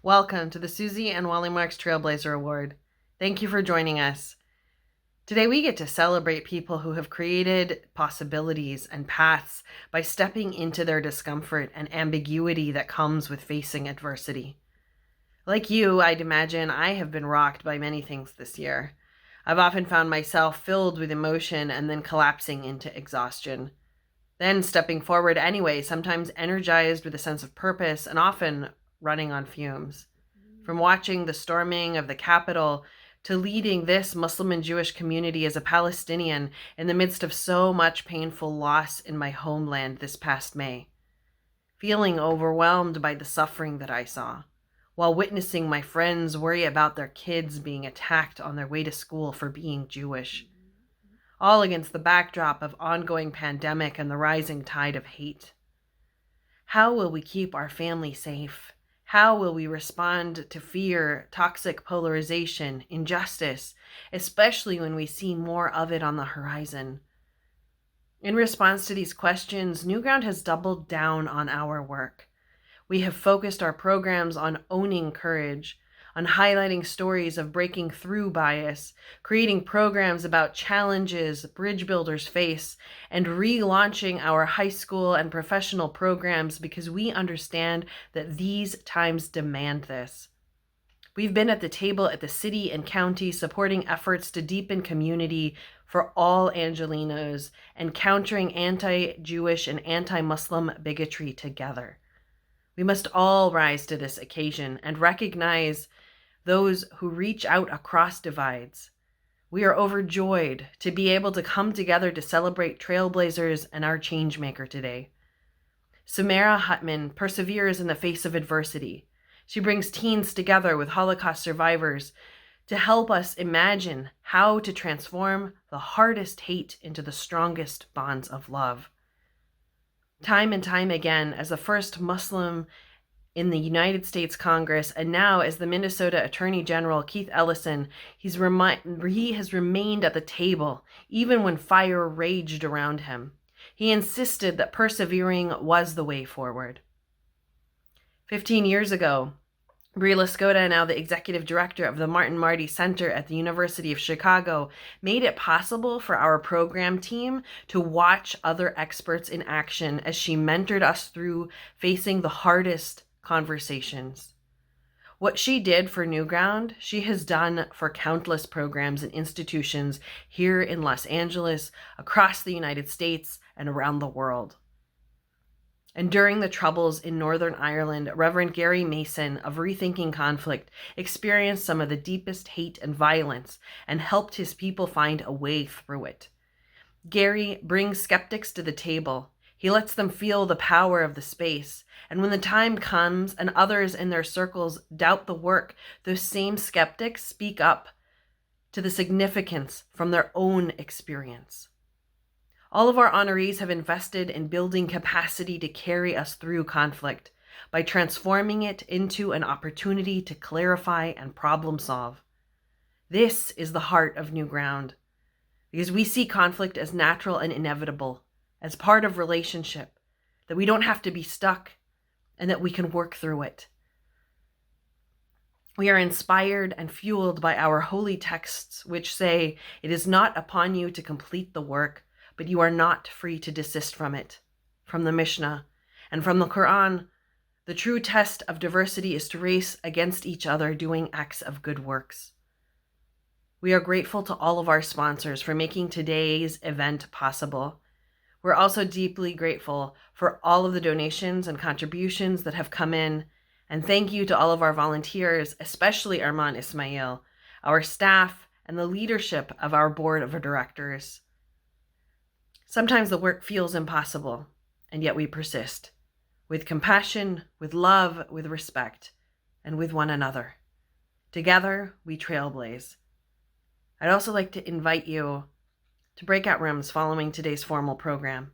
Welcome to the Susie and Wally Marks Trailblazer Award. Thank you for joining us. Today we get to celebrate people who have created possibilities and paths by stepping into their discomfort and ambiguity that comes with facing adversity. Like you, I'd imagine I have been rocked by many things this year. I've often found myself filled with emotion and then collapsing into exhaustion. Then stepping forward anyway, sometimes energized with a sense of purpose and often running on fumes. From watching the storming of the Capitol to leading this Muslim and Jewish community as a Palestinian in the midst of so much painful loss in my homeland this past May. Feeling overwhelmed by the suffering that I saw, while witnessing my friends worry about their kids being attacked on their way to school for being Jewish. All against the backdrop of ongoing pandemic and the rising tide of hate. How will we keep our family safe? How will we respond to fear, toxic polarization, injustice, especially when we see more of it on the horizon? In response to these questions, NewGround has doubled down on our work. We have focused our programs on owning courage, on highlighting stories of breaking through bias, creating programs about challenges bridge builders face, and relaunching our high school and professional programs because we understand that these times demand this. We've been at the table at the city and county supporting efforts to deepen community for all Angelenos and countering anti-Jewish and anti-Muslim bigotry together. We must all rise to this occasion and recognize those who reach out across divides. We are overjoyed to be able to come together to celebrate Trailblazers and our changemaker today. Samara Hutman perseveres in the face of adversity. She brings teens together with Holocaust survivors to help us imagine how to transform the hardest hate into the strongest bonds of love. Time and time again, as the first Muslim in the United States Congress, and now as the Minnesota Attorney General, Keith Ellison, he has remained at the table, even when fire raged around him. He insisted that persevering was the way forward. 15 years ago, Brie Lascota, now the executive director of the Martin Marty Center at the University of Chicago, made it possible for our program team to watch other experts in action as she mentored us through facing the hardest conversations. What she did for NewGround, she has done for countless programs and institutions here in Los Angeles, across the United States, and around the world. And during the Troubles in Northern Ireland, Reverend Gary Mason of Rethinking Conflict experienced some of the deepest hate and violence and helped his people find a way through it. Gary brings skeptics to the table. He lets them feel the power of the space. And when the time comes and others in their circles doubt the work, those same skeptics speak up to the significance from their own experience. All of our honorees have invested in building capacity to carry us through conflict by transforming it into an opportunity to clarify and problem solve. This is the heart of NewGround, because we see conflict as natural and inevitable, as part of relationship, that we don't have to be stuck and that we can work through it. We are inspired and fueled by our holy texts, which say, "It is not upon you to complete the work, but you are not free to desist from it." From the Mishnah and from the Quran, the true test of diversity is to race against each other doing acts of good works. We are grateful to all of our sponsors for making today's event possible. We're also deeply grateful for all of the donations and contributions that have come in. And thank you to all of our volunteers, especially Arman Ismail, our staff, and the leadership of our board of directors. Sometimes the work feels impossible, and yet we persist. With compassion, with love, with respect, and with one another. Together, we trailblaze. I'd also like to invite you to Breakout Rooms following today's formal program.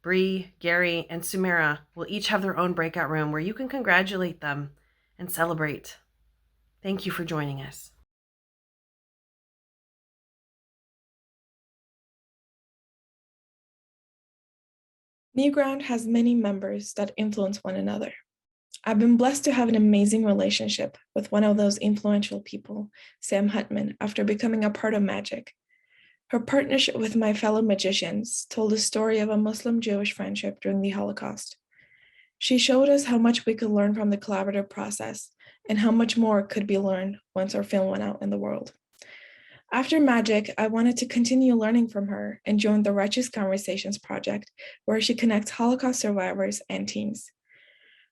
Bree, Gary, and Sumera will each have their own breakout room where you can congratulate them and celebrate. Thank you for joining us. NewGround has many members that influence one another. I've been blessed to have an amazing relationship with one of those influential people, Sam Hutman, after becoming a part of Magic. Her partnership with my fellow magicians told the story of a Muslim-Jewish friendship during the Holocaust. She showed us how much we could learn from the collaborative process and how much more could be learned once our film went out in the world. After Magic, I wanted to continue learning from her and joined the Righteous Conversations project, where she connects Holocaust survivors and teens.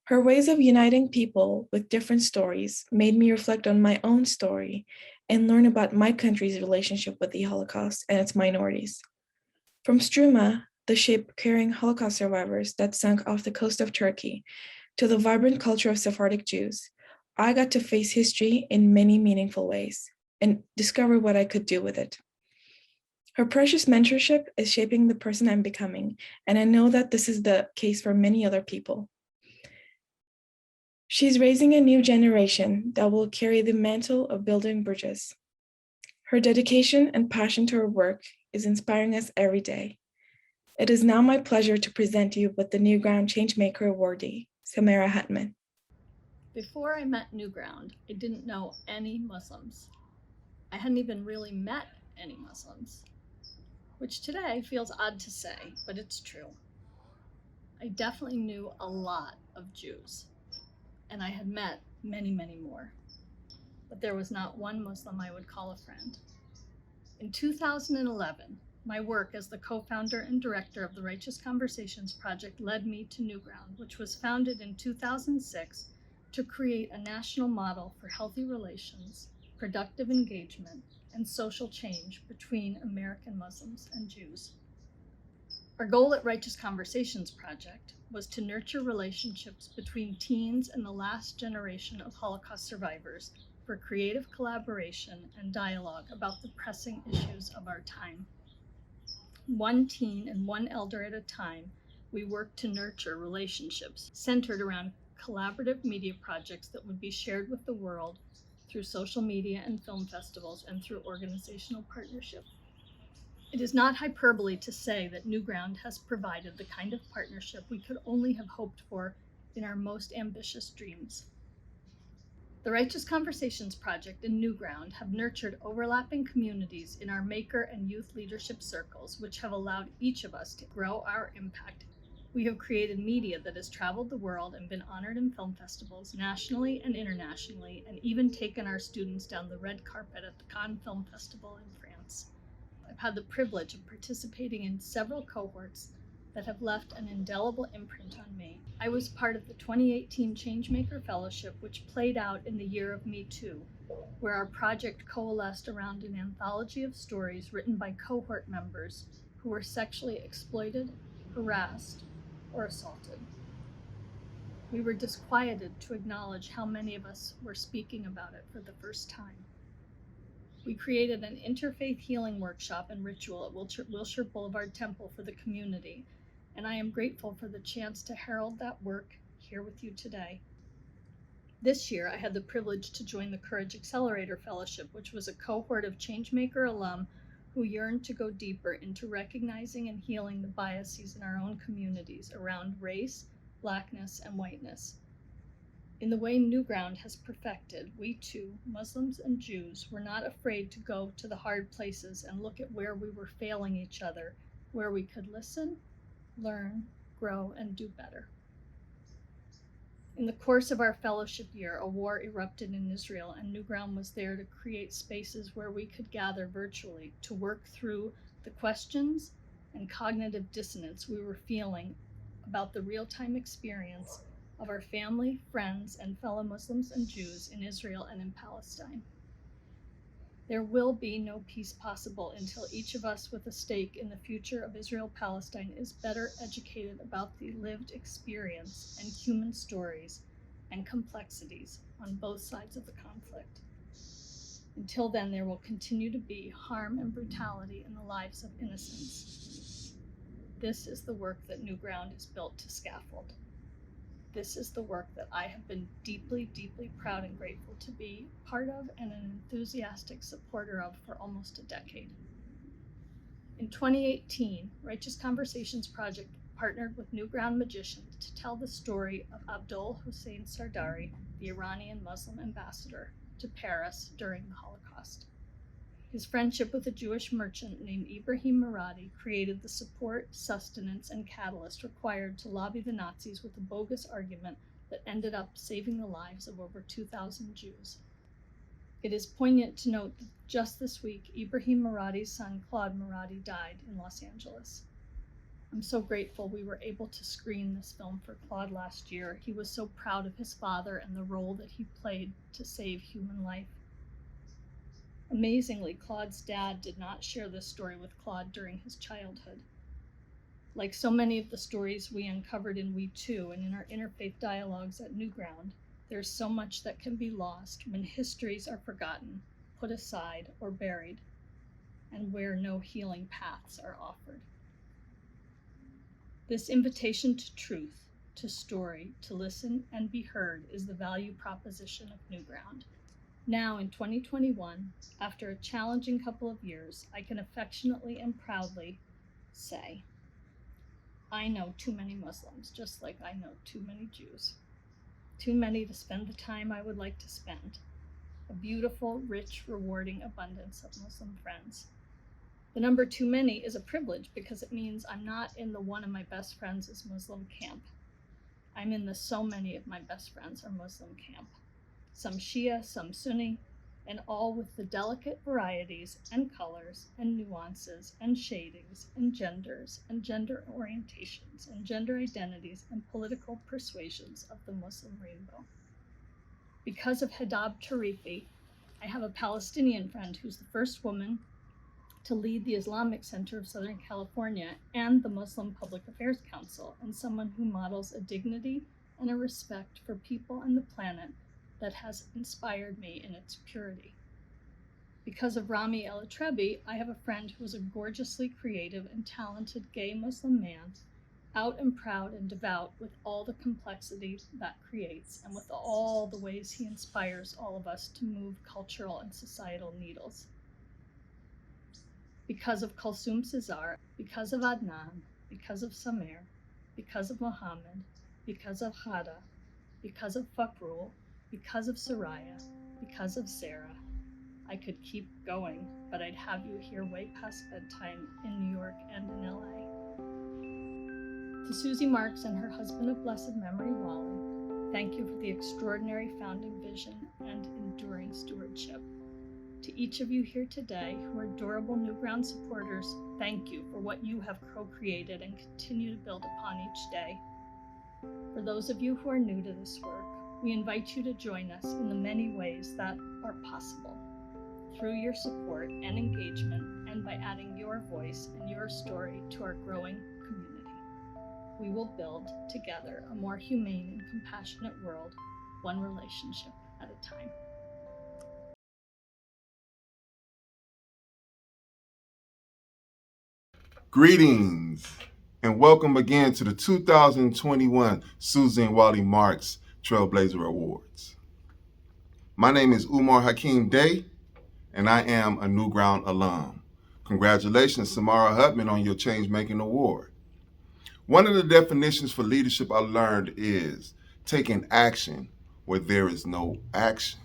Her ways of uniting people with different stories made me reflect on my own story and learn about my country's relationship with the Holocaust and its minorities. From Struma, the ship carrying Holocaust survivors that sunk off the coast of Turkey, to the vibrant culture of Sephardic Jews, I got to face history in many meaningful ways and discover what I could do with it. Her precious mentorship is shaping the person I'm becoming, and I know that this is the case for many other people. She's raising a new generation that will carry the mantle of building bridges. Her dedication and passion to her work is inspiring us every day. It is now my pleasure to present you with the NewGround Changemaker awardee, Samara Hutman. Before I met NewGround, I didn't know any Muslims. I hadn't even really met any Muslims, which today feels odd to say, but it's true. I definitely knew a lot of Jews, and I had met many, many more. But there was not one Muslim I would call a friend. In 2011, my work as the co-founder and director of the Righteous Conversations Project led me to NewGround, which was founded in 2006 to create a national model for healthy relations, productive engagement, and social change between American Muslims and Jews. Our goal at Righteous Conversations Project was to nurture relationships between teens and the last generation of Holocaust survivors for creative collaboration and dialogue about the pressing issues of our time. One teen and one elder at a time, we worked to nurture relationships centered around collaborative media projects that would be shared with the world through social media and film festivals and through organizational partnership. It is not hyperbole to say that NewGround has provided the kind of partnership we could only have hoped for in our most ambitious dreams. The Righteous Conversations Project and NewGround have nurtured overlapping communities in our maker and youth leadership circles, which have allowed each of us to grow our impact. We have created media that has traveled the world and been honored in film festivals nationally and internationally, and even taken our students down the red carpet at the Cannes Film Festival in France. I've had the privilege of participating in several cohorts that have left an indelible imprint on me. I was part of the 2018 Changemaker Fellowship, which played out in the year of Me Too, where our project coalesced around an anthology of stories written by cohort members who were sexually exploited, harassed, or assaulted. We were disquieted to acknowledge how many of us were speaking about it for the first time. We created an interfaith healing workshop and ritual at Wilshire Boulevard Temple for the community, and I am grateful for the chance to herald that work here with you today. This year, I had the privilege to join the Courage Accelerator Fellowship, which was a cohort of Changemaker alum who yearned to go deeper into recognizing and healing the biases in our own communities around race, Blackness, and whiteness. In the way NewGround has perfected, we too, Muslims and Jews, were not afraid to go to the hard places and look at where we were failing each other, where we could listen, learn, grow, and do better. In the course of our fellowship year, a war erupted in Israel, and NewGround was there to create spaces where we could gather virtually to work through the questions and cognitive dissonance we were feeling about the real-time experience of our family, friends, and fellow Muslims and Jews in Israel and in Palestine. There will be no peace possible until each of us with a stake in the future of Israel-Palestine is better educated about the lived experience and human stories and complexities on both sides of the conflict. Until then, there will continue to be harm and brutality in the lives of innocents. This is the work that NewGround is built to scaffold. This is the work that I have been deeply, deeply proud and grateful to be part of and an enthusiastic supporter of for almost a decade. In 2018, Righteous Conversations Project partnered with NewGround magicians to tell the story of Abdul Hussein Sardari, the Iranian Muslim ambassador to Paris during the Holocaust. His friendship with a Jewish merchant named Ibrahim Maradi created the support, sustenance, and catalyst required to lobby the Nazis with a bogus argument that ended up saving the lives of over 2,000 Jews. It is poignant to note that just this week, Ibrahim Maradi's son Claude Maradi died in Los Angeles. I'm so grateful we were able to screen this film for Claude last year. He was so proud of his father and the role that he played to save human life. Amazingly, Claude's dad did not share this story with Claude during his childhood. Like so many of the stories we uncovered in We Too and in our interfaith dialogues at NewGround, there's so much that can be lost when histories are forgotten, put aside, or buried, and where no healing paths are offered. This invitation to truth, to story, to listen and be heard is the value proposition of NewGround. Now in 2021, after a challenging couple of years, I can affectionately and proudly say, I know too many Muslims, just like I know too many Jews. Too many to spend the time I would like to spend. A beautiful, rich, rewarding abundance of Muslim friends. The number too many is a privilege because it means I'm not in the one of my best friends is Muslim camp. I'm in the so many of my best friends are Muslim camp. Some Shia, some Sunni, and all with the delicate varieties and colors and nuances and shadings and genders and gender orientations and gender identities and political persuasions of the Muslim rainbow. Because of Hadab Tarifi, I have a Palestinian friend who's the first woman to lead the Islamic Center of Southern California and the Muslim Public Affairs Council, and someone who models a dignity and a respect for people and the planet that has inspired me in its purity. Because of Rami El-Atrebi, I have a friend who is a gorgeously creative and talented gay Muslim man, out and proud and devout with all the complexity that creates and with all the ways he inspires all of us to move cultural and societal needles. Because of Kulsum Cesar, because of Adnan, because of Samer, because of Mohammed, because of Hada, because of Fakrul, because of Soraya, because of Sarah. I could keep going, but I'd have you here way past bedtime in New York and in LA. To Susie Marks and her husband of blessed memory, Wally, thank you for the extraordinary founding vision and enduring stewardship. To each of you here today who are durable NewGround supporters, thank you for what you have co-created and continue to build upon each day. For those of you who are new to this work, we invite you to join us in the many ways that are possible, through your support and engagement, and by adding your voice and your story to our growing community. We will build together a more humane and compassionate world, one relationship at a time. Greetings and welcome again to the 2021 Susie and Wally Marks Trailblazer Awards. My name is Umar Hakeem Day, and I am a NewGround alum. Congratulations, Samara Hutman, on your Change-Making Award. One of the definitions for leadership I learned is taking action where there is no action.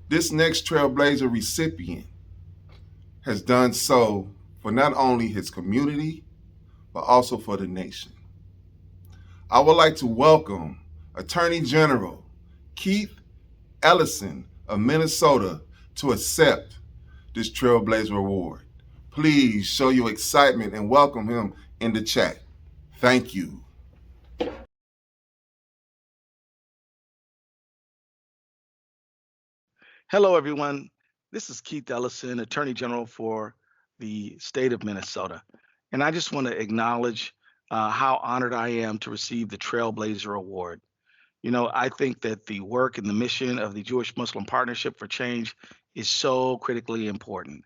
This next Trailblazer recipient has done so for not only his community, but also for the nation. I would like to welcome Attorney General Keith Ellison of Minnesota to accept this Trailblazer Award. Please show your excitement and welcome him in the chat. Thank you. Hello, everyone. This is Keith Ellison, Attorney General for the state of Minnesota. And I just want to acknowledge how honored I am to receive the Trailblazer Award. You know, I think that the work and the mission of the Jewish Muslim Partnership for Change is so critically important.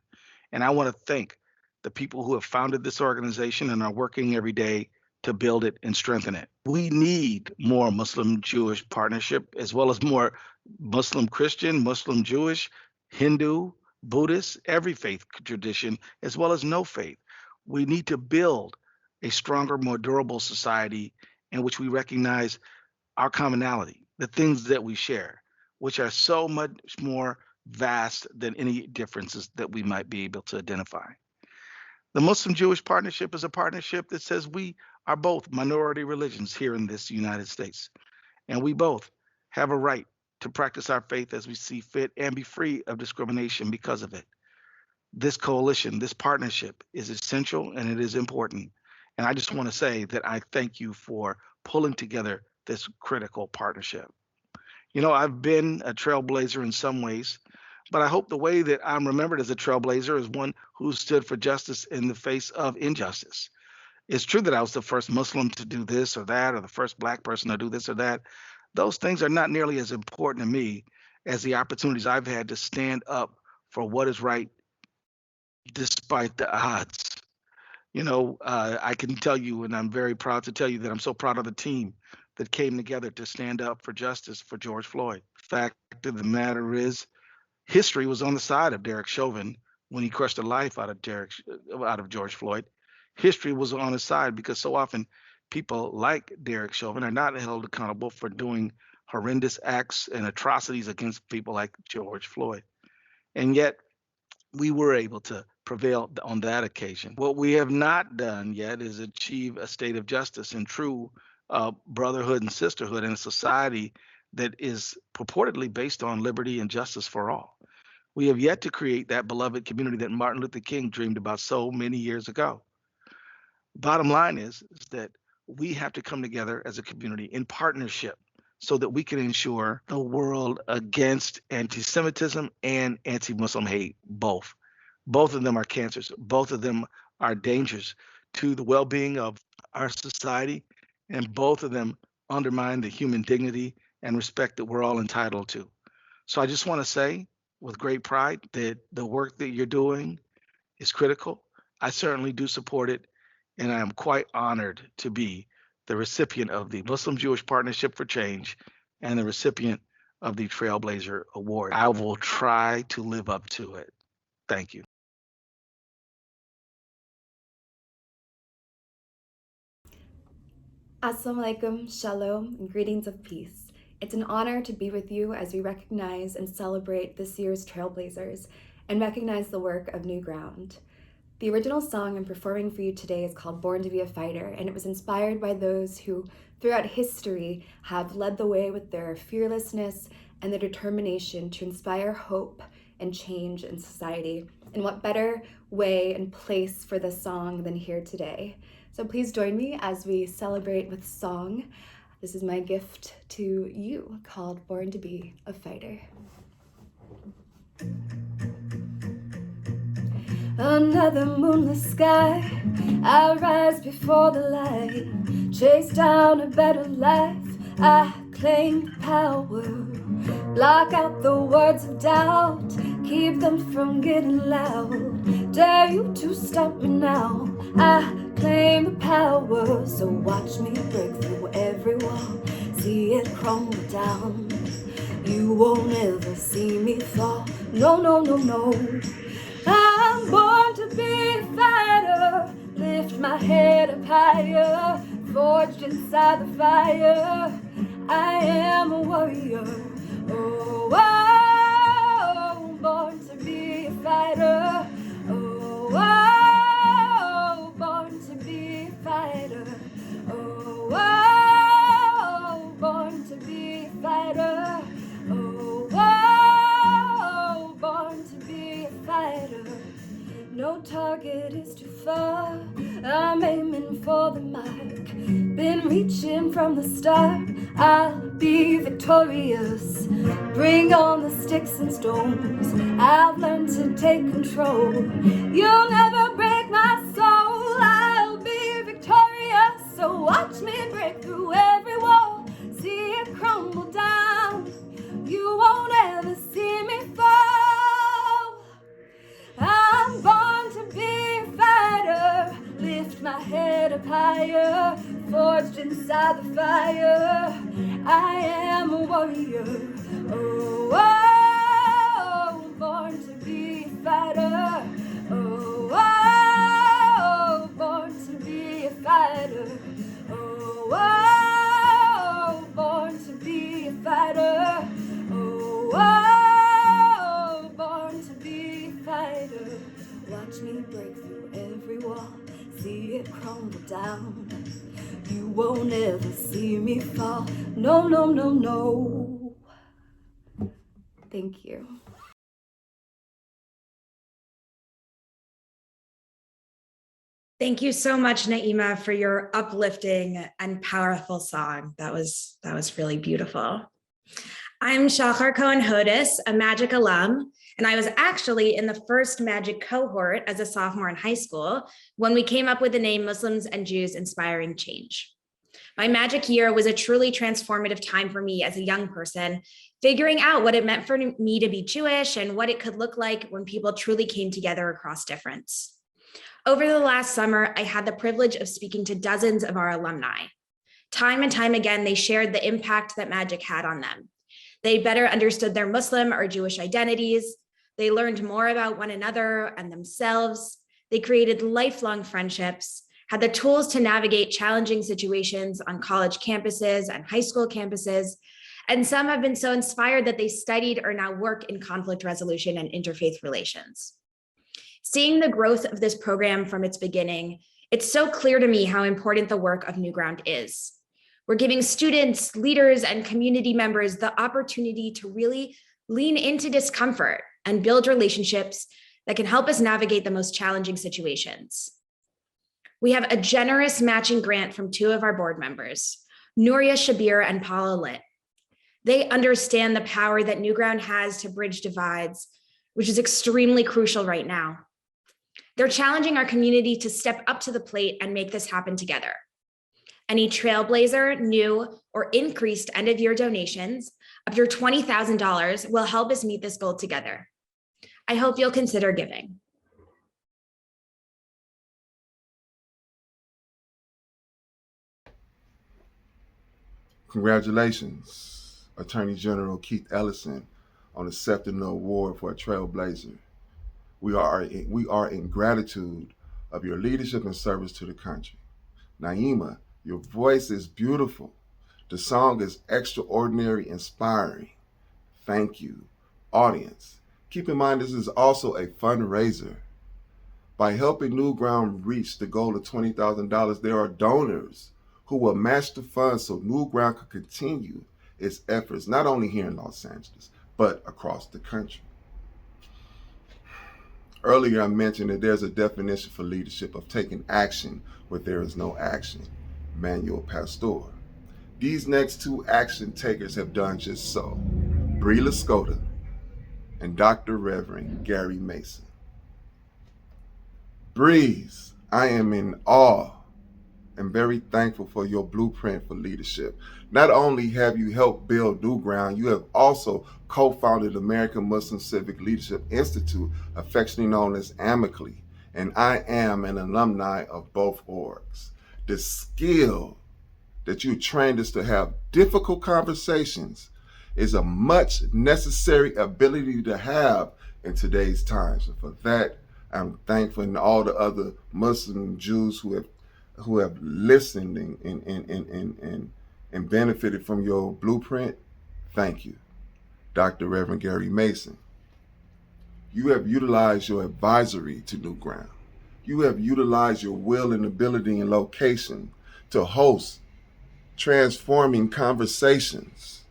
And I want to thank the people who have founded this organization and are working every day to build it and strengthen it. We need more Muslim Jewish partnership, as well as more Muslim Christian, Muslim Jewish, Hindu, Buddhist, every faith tradition, as well as no faith. We need to build a stronger, more durable society in which we recognize our commonality, the things that we share, which are so much more vast than any differences that we might be able to identify. The Muslim Jewish partnership is a partnership that says we are both minority religions here in this United States, and we both have a right to practice our faith as we see fit and be free of discrimination because of it. This coalition, this partnership is essential and it is important. And I just want to say that I thank you for pulling together this critical partnership. You know, I've been a trailblazer in some ways, but I hope the way that I'm remembered as a trailblazer is one who stood for justice in the face of injustice. It's true that I was the first Muslim to do this or that, or the first Black person to do this or that. Those things are not nearly as important to me as the opportunities I've had to stand up for what is right despite the odds. I can tell you, and I'm very proud to tell you that I'm so proud of the team that came together to stand up for justice for George Floyd. Fact of the matter is, history was on the side of Derek Chauvin when he crushed the life out of George Floyd. History was on his side because so often people like Derek Chauvin are not held accountable for doing horrendous acts and atrocities against people like George Floyd. And yet we were able to prevail on that occasion. What we have not done yet is achieve a state of justice and true brotherhood and sisterhood in a society that is purportedly based on liberty and justice for all. We have yet to create that beloved community that Martin Luther King dreamed about so many years ago. Bottom line is that we have to come together as a community in partnership so that we can ensure the world against anti-Semitism and anti-Muslim hate, both. Both of them are cancers. Both of them are dangers to the well-being of our society, and both of them undermine the human dignity and respect that we're all entitled to. So I just want to say with great pride that the work that you're doing is critical. I certainly do support it, and I am quite honored to be the recipient of the Muslim Jewish Partnership for Change and the recipient of the Trailblazer Award. I will try to live up to it. Thank you. Assalamu alaikum, shalom, and greetings of peace. It's an honor to be with you as we recognize and celebrate this year's Trailblazers and recognize the work of NewGround. The original song I'm performing for you today is called Born to be a Fighter, and it was inspired by those who, throughout history, have led the way with their fearlessness and their determination to inspire hope and change in society. And what better way and place for this song than here today? So please join me as we celebrate with song. This is my gift to you, called Born to be a Fighter. Another moonless sky, I rise before the light, chase down a better life, I claim power, block out the words of doubt, keep them from getting loud, dare you to stop me now, I claim the power, so watch me break through every wall, see it crumble down, you won't ever see me fall, no, no, no, no. I'm born to be a fighter, lift my head up higher, forged inside the fire, I am a warrior, oh, oh, born to be a fighter, oh, oh, born to be a fighter, oh, oh, born to be a fighter, oh, oh, born to be a fighter. No target is too far, I'm aiming for the mark, been reaching from the start, I'll be victorious, bring on the sticks and stones, I've learned to take control, you'll never break my soul, I'll be victorious, so watch me break through every wall, see it crumble down, you won't ever see me fall. I'm born to be a fighter, lift my head up higher, forged inside the fire, I am a warrior, oh, oh, born to be a fighter, oh, oh, born to be a fighter. down. You won't ever see me fall. No, no, no, no. Thank you. Thank you so much, Naima, for your uplifting and powerful song. That was really beautiful. I'm Shachar Cohen-Hodis, a Magic alum, and I was actually in the first Magic cohort as a sophomore in high school when we came up with the name Muslims and Jews Inspiring Change. My Magic year was a truly transformative time for me as a young person, figuring out what it meant for me to be Jewish and what it could look like when people truly came together across difference. Over the last summer, I had the privilege of speaking to dozens of our alumni. Time and time again, they shared the impact that Magic had on them. They better understood their Muslim or Jewish identities. They learned more about one another and themselves. They created lifelong friendships, had the tools to navigate challenging situations on college campuses and high school campuses. And some have been so inspired that they studied or now work in conflict resolution and interfaith relations. Seeing the growth of this program from its beginning, it's so clear to me how important the work of NewGround is. We're giving students, leaders, and community members the opportunity to really lean into discomfort and build relationships that can help us navigate the most challenging situations. We have a generous matching grant from two of our board members, Nuria Shabir and Paula Litt. They understand the power that NewGround has to bridge divides, which is extremely crucial right now. They're challenging our community to step up to the plate and make this happen together. Any Trailblazer, new, or increased end-of-year donations up to $20,000 will help us meet this goal together. I hope you'll consider giving. Congratulations, Attorney General Keith Ellison, on accepting the award for a Trailblazer. We are in gratitude of your leadership and service to the country. Naima, your voice is beautiful. The song is extraordinary, inspiring. Thank you. Audience, keep in mind this is also a fundraiser. By helping NewGround reach the goal of $20,000, there are donors who will match the funds so NewGround can continue its efforts, not only here in Los Angeles, but across the country. Earlier, I mentioned that there's a definition for leadership of taking action where there is no action, Manuel Pastor. These next two action takers have done just so, Bree Lascota and Dr. Reverend Gary Mason. Breeze, I am in awe and very thankful for your blueprint for leadership. Not only have you helped build NewGround, you have also co-founded American Muslim Civic Leadership Institute, affectionately known as AMICLY, and I am an alumni of both orgs. The skill that you trained us to have difficult conversations is a much necessary ability to have in today's times. And for that, I'm thankful, and all the other Muslim Jews who have listened and benefited from your blueprint. Thank you. Dr. Reverend Gary Mason, you have utilized your advisory to NewGround. You have utilized your will and ability and location to host transforming conversations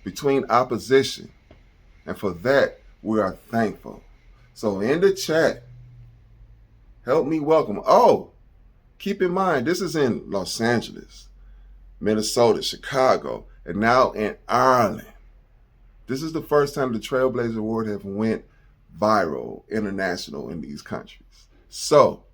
between opposition. And for that, we are thankful. So in the chat, help me welcome. Oh, keep in mind, this is in Los Angeles, Minnesota, Chicago, and now in Ireland. This is the first time the Trailblazer Award have went viral, international in these countries. So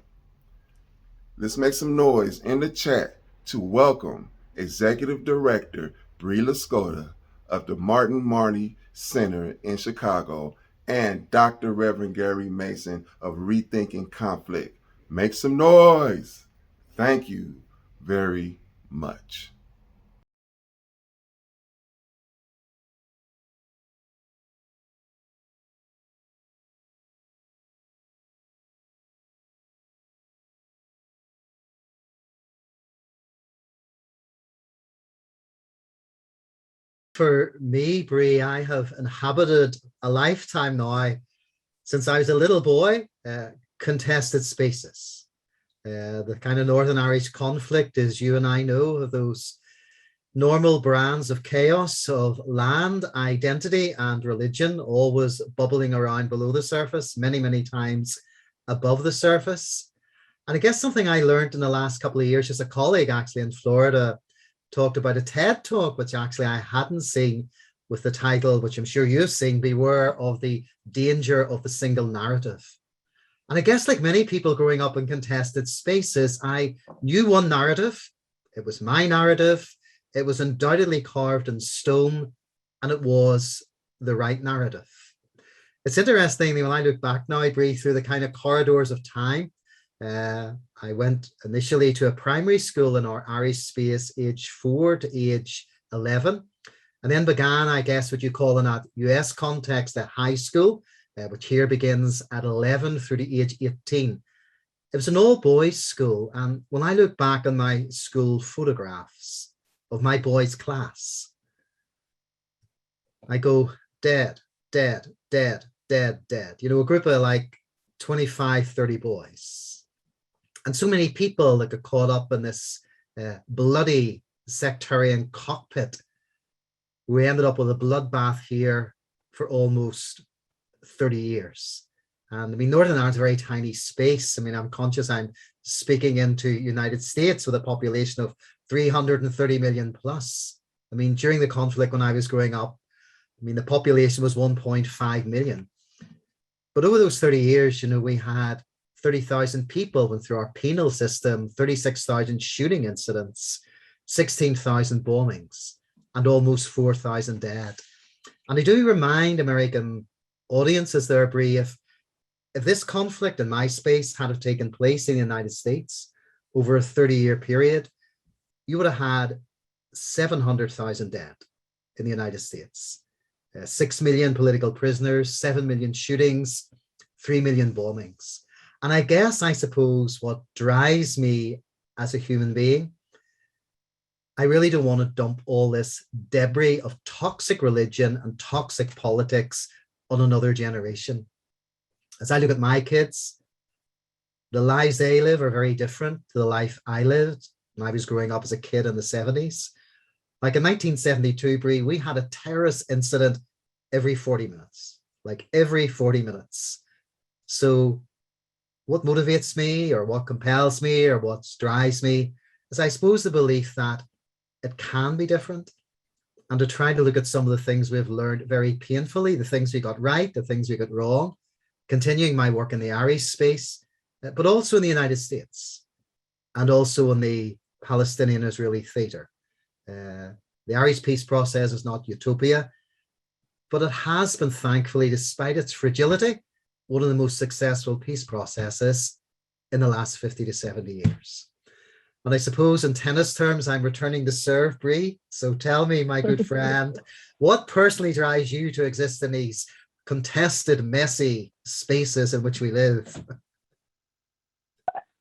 let's make some noise in the chat to welcome Executive Director Bree Lascota of the Martin Marty Center in Chicago and Dr. Reverend Gary Mason of Rethinking Conflict. Make some noise. Thank you very much. For me, Bree, I have inhabited a lifetime now, since I was a little boy, contested spaces. The kind of Northern Irish conflict, as you and I know, of those normal brands of chaos of land, identity, and religion, always bubbling around below the surface, many, many times above the surface. And I guess something I learned in the last couple of years, just a colleague actually in Florida talked about a TED talk, which actually I hadn't seen, with the title, which I'm sure you've seen, Beware of the Danger of the Single Narrative. And I guess like many people growing up in contested spaces, I knew one narrative. It was my narrative. It was undoubtedly carved in stone, and it was the right narrative. It's interesting when I look back now, I breathe through the kind of corridors of time. I went initially to a primary school in our Irish space, age 4 to age 11, and then began, I guess, what you call in that US context, at high school, which here begins at 11 through to age 18. It was an all-boys school, and when I look back on my school photographs of my boys' class, I go, dead, dead, dead, dead, dead. You know, a group of like 25, 30 boys. And so many people that got caught up in this bloody sectarian cockpit. We ended up with a bloodbath here for almost 30 years. And I mean, Northern Ireland's a very tiny space. I mean, I'm conscious I'm speaking into United States with a population of 330 million plus. I mean, during the conflict when I was growing up, I mean, the population was 1.5 million. But over those 30 years, you know, we had 30,000 people went through our penal system, 36,000 shooting incidents, 16,000 bombings, and almost 4,000 dead. And I do remind American audiences there, Brie, if this conflict in my space had have taken place in the United States over a 30-year period, you would have had 700,000 dead in the United States, 6 million political prisoners, 7 million shootings, 3 million bombings. And I suppose what drives me as a human being, I really don't want to dump all this debris of toxic religion and toxic politics on another generation. As I look at my kids, the lives they live are very different to the life I lived when I was growing up as a kid in the 70s. Like in 1972, Brie, we had a terrorist incident every 40 minutes, like every 40 minutes. So what motivates me or what compels me or what drives me is, I suppose, the belief that it can be different, and to try to look at some of the things we've learned very painfully, the things we got right, the things we got wrong, continuing my work in the Irish space, but also in the United States and also in the Palestinian-Israeli theater. The Irish peace process is not utopia, but it has been, thankfully, despite its fragility, one of the most successful peace processes in the last 50 to 70 years. And I suppose in tennis terms, I'm returning to serve, Brie. So tell me, my good friend, what personally drives you to exist in these contested, messy spaces in which we live?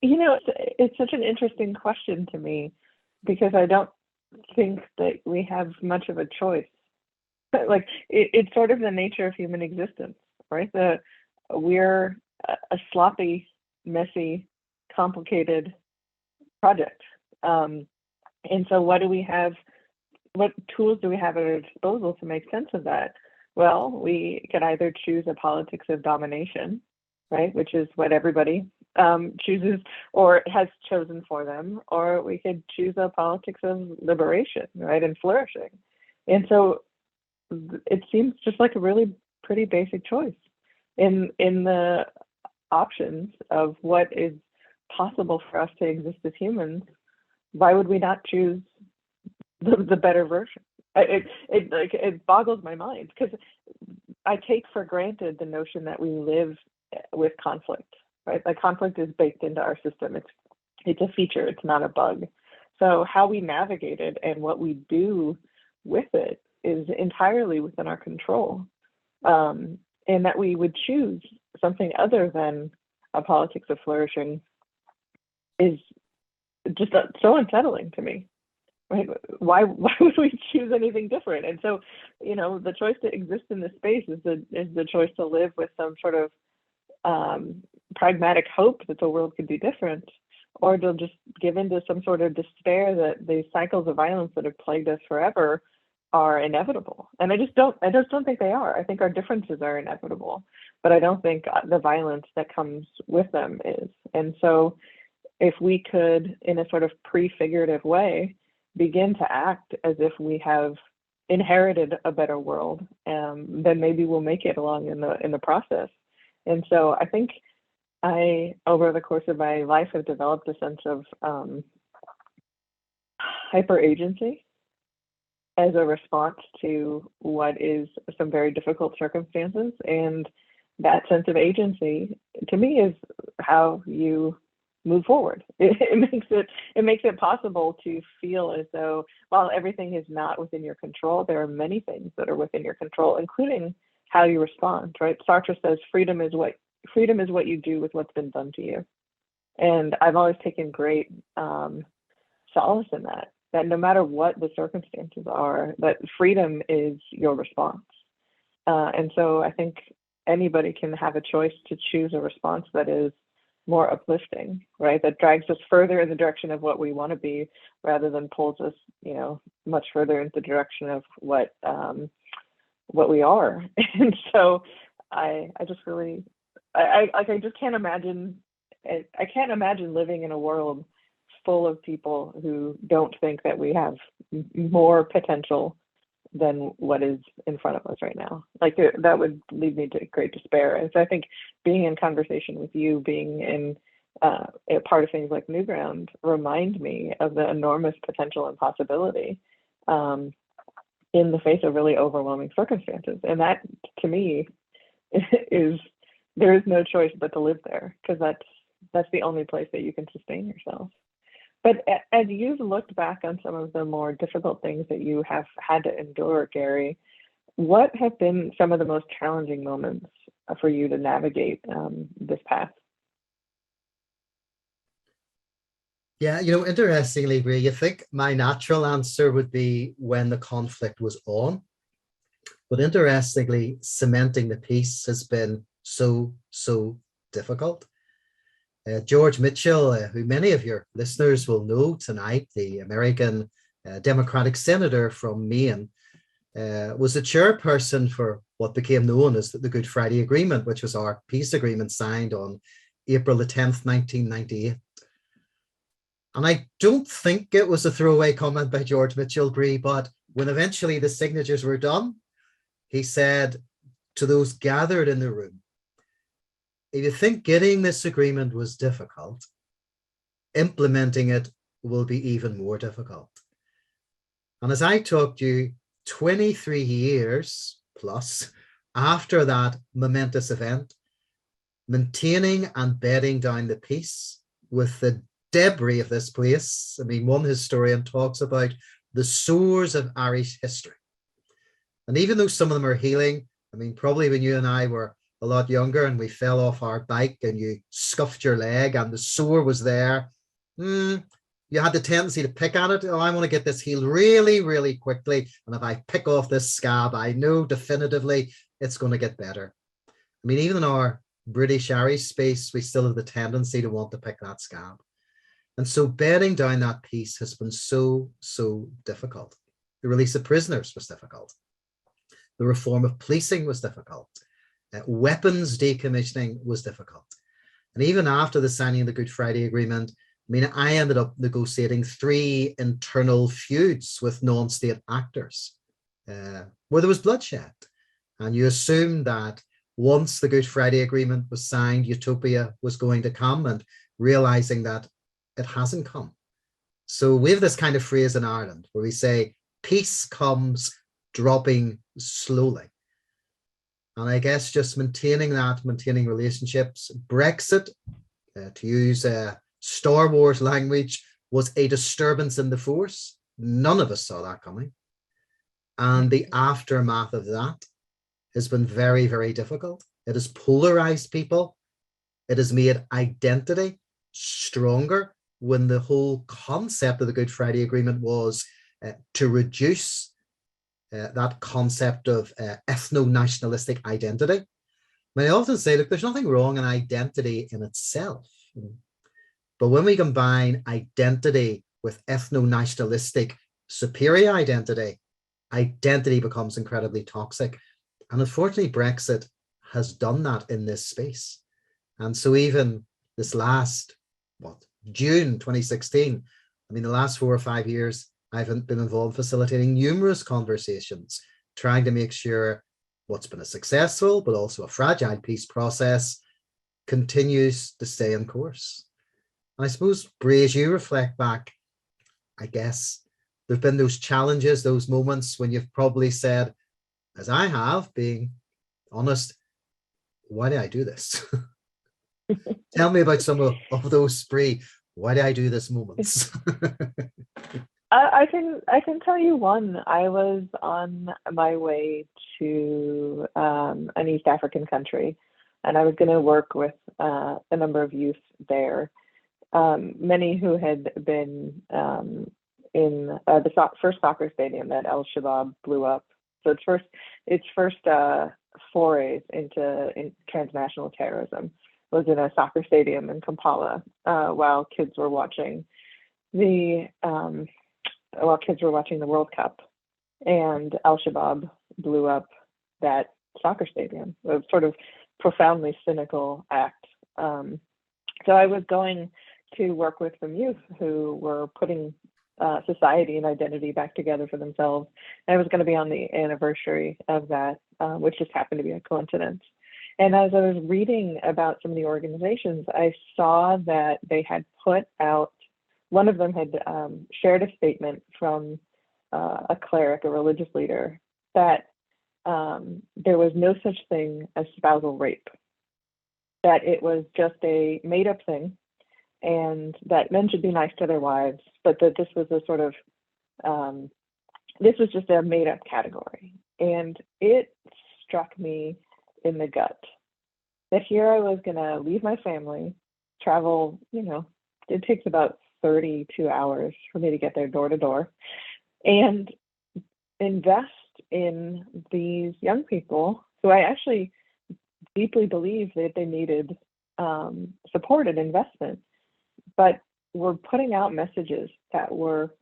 You know, it's such an interesting question to me, because I don't think that we have much of a choice. Like, it's sort of the nature of human existence, right? We're a sloppy, messy, complicated project. And so what tools do we have at our disposal to make sense of that? Well, we could either choose a politics of domination, right, which is what everybody chooses or has chosen for them, or we could choose a politics of liberation, right, and flourishing. And so it seems just like a really pretty basic choice in the options of what is possible for us to exist as humans. Why would we not choose the better version? It boggles my mind, because I take for granted the notion that we live with conflict, right? Like, conflict is baked into our system. It's a feature. It's not a bug. So how we navigate it and what we do with it is entirely within our control. And that we would choose something other than a politics of flourishing is just so unsettling to me, right? Why would we choose anything different? And so, you know, the choice to exist in this space is the choice to live with some sort of pragmatic hope that the world could be different. or they'll just give into some sort of despair that the cycles of violence that have plagued us forever are inevitable. And I just don't think they are. I think our differences are inevitable, but I don't think the violence that comes with them is. And so if we could, in a sort of prefigurative way, begin to act as if we have inherited a better world, then maybe we'll make it along in the process. And so I think I, over the course of my life, have developed a sense of hyper agency as a response to what is some very difficult circumstances. And that sense of agency, to me, is how you move forward. It makes it possible to feel as though, while everything is not within your control, there are many things that are within your control, including how you respond. Right? Sartre says, freedom is what you do with what's been done to you. And I've always taken great solace in that no matter what the circumstances are, that freedom is your response. And so I think anybody can have a choice to choose a response that is more uplifting, right? That drags us further in the direction of what we want to be, rather than pulls us, much further into the direction of what we are. And so I just really, I just can't imagine. I can't imagine living in a world full of people who don't think that we have more potential than what is in front of us right now. Like, that would lead me to great despair. And so I think being in conversation with you, being in a part of things like NewGround, remind me of the enormous potential and possibility in the face of really overwhelming circumstances. And that, to me, is, there is no choice but to live there, because that's the only place that you can sustain yourself. But as you've looked back on some of the more difficult things that you have had to endure, Gary, what have been some of the most challenging moments for you to navigate this path? Yeah, interestingly, Brie, you think my natural answer would be when the conflict was on. But interestingly, cementing the peace has been so difficult. George Mitchell, who many of your listeners will know tonight, the American Democratic Senator from Maine, was the chairperson for what became known as the Good Friday Agreement, which was our peace agreement signed on April the 10th, 1998. And I don't think it was a throwaway comment by George Mitchell, Brie, but when eventually the signatures were done, he said to those gathered in the room, if you think getting this agreement was difficult, implementing it will be even more difficult. And as I talked to you, 23 years plus after that momentous event, maintaining and bedding down the peace with the debris of this place. I mean, one historian talks about the sores of Irish history. And even though some of them are healing, I mean, probably when you and I were a lot younger and we fell off our bike and you scuffed your leg and the sore was there, you had the tendency to pick at it. Oh, I want to get this healed really, really quickly. And if I pick off this scab, I know definitively it's going to get better. I mean, even in our British Irish space, we still have the tendency to want to pick that scab. And so bedding down that peace has been so difficult. The release of prisoners was difficult. The reform of policing was difficult. Weapons decommissioning was difficult. And even after the signing of the Good Friday Agreement, I mean, I ended up negotiating 3 internal feuds with non-state actors where there was bloodshed. And you assumed that once the Good Friday Agreement was signed, utopia was going to come, and realizing that it hasn't come. So we have this kind of phrase in Ireland where we say, peace comes dropping slowly. And I guess just maintaining relationships. Brexit, to use Star Wars language, was a disturbance in the force. None of us saw that coming. And the aftermath of that has been very, very difficult. It has polarized people. It has made identity stronger, when the whole concept of the Good Friday Agreement was to reduce that concept of ethno-nationalistic identity. I often say, look, there's nothing wrong in identity in itself. But when we combine identity with ethno-nationalistic superior identity, identity becomes incredibly toxic. And unfortunately, Brexit has done that in this space. And so even this last, June 2016, I mean, the last 4 or 5 years, I've been involved facilitating numerous conversations, trying to make sure what's been a successful, but also a fragile peace process continues to stay on course. And I suppose, Bree, as you reflect back, I guess there've been those challenges, those moments when you've probably said, as I have, being honest, why did I do this? Tell me about some of those, Bree. Why did I do this moments? I can tell you one. I was on my way to an East African country, and I was going to work with a number of youth there, many who had been in the first soccer stadium that Al Shabaab blew up. So its first forays into transnational terrorism was in a soccer stadium in Kampala, while kids were watching the World Cup, and Al Shabaab blew up that soccer stadium. A sort of profoundly cynical act. So I was going to work with some youth who were putting society and identity back together for themselves. And I was going to be on the anniversary of that, which just happened to be a coincidence. And as I was reading about some of the organizations, I saw that they had put out, one of them had shared a statement from a cleric, a religious leader, that there was no such thing as spousal rape, that it was just a made-up thing, and that men should be nice to their wives, but that this was a sort of, this was just a made-up category. And it struck me in the gut that here I was going to leave my family, travel, it takes about 32 hours for me to get there door to door, and invest in these young people who I actually deeply believe that they needed support and investment, but were putting out messages that were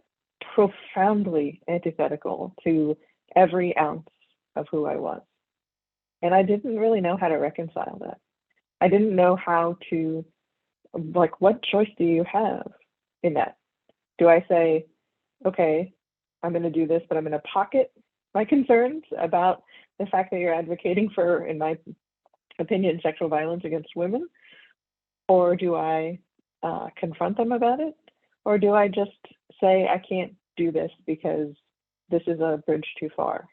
profoundly antithetical to every ounce of who I was. And I didn't really know how to reconcile that. I didn't know how to, what choice do you have in that? Do I say, okay, I'm going to do this, but I'm going to pocket my concerns about the fact that you're advocating for, in my opinion, sexual violence against women? Or do I confront them about it? Or do I just say, I can't do this because this is a bridge too far?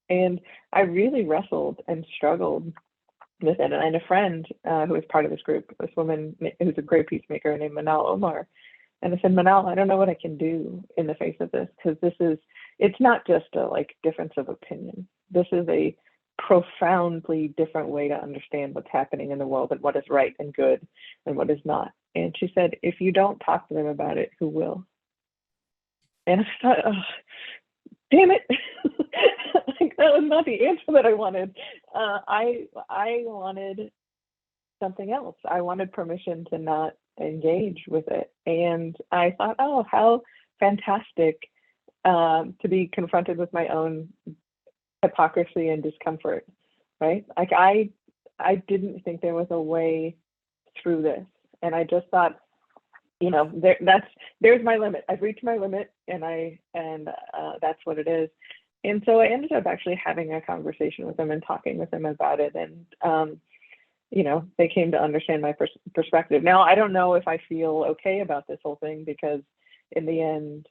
And I really wrestled and struggled with it. And I had a friend who was part of this group, this woman who's a great peacemaker named Manal Omar. And I said, Manal, I don't know what I can do in the face of this, because it's not just a difference of opinion. This is a profoundly different way to understand what's happening in the world and what is right and good and what is not. And she said, if you don't talk to them about it, who will? And I thought, oh, damn it. That was not the answer that I wanted. I wanted something else. I wanted permission to not engage with it. And I thought, oh, how fantastic to be confronted with my own hypocrisy and discomfort, right? I didn't think there was a way through this. And I just thought, there's my limit. I've reached my limit, and that's what it is. And so I ended up actually having a conversation with them and talking with them about it. And, they came to understand my perspective. Now, I don't know if I feel okay about this whole thing, because in the end,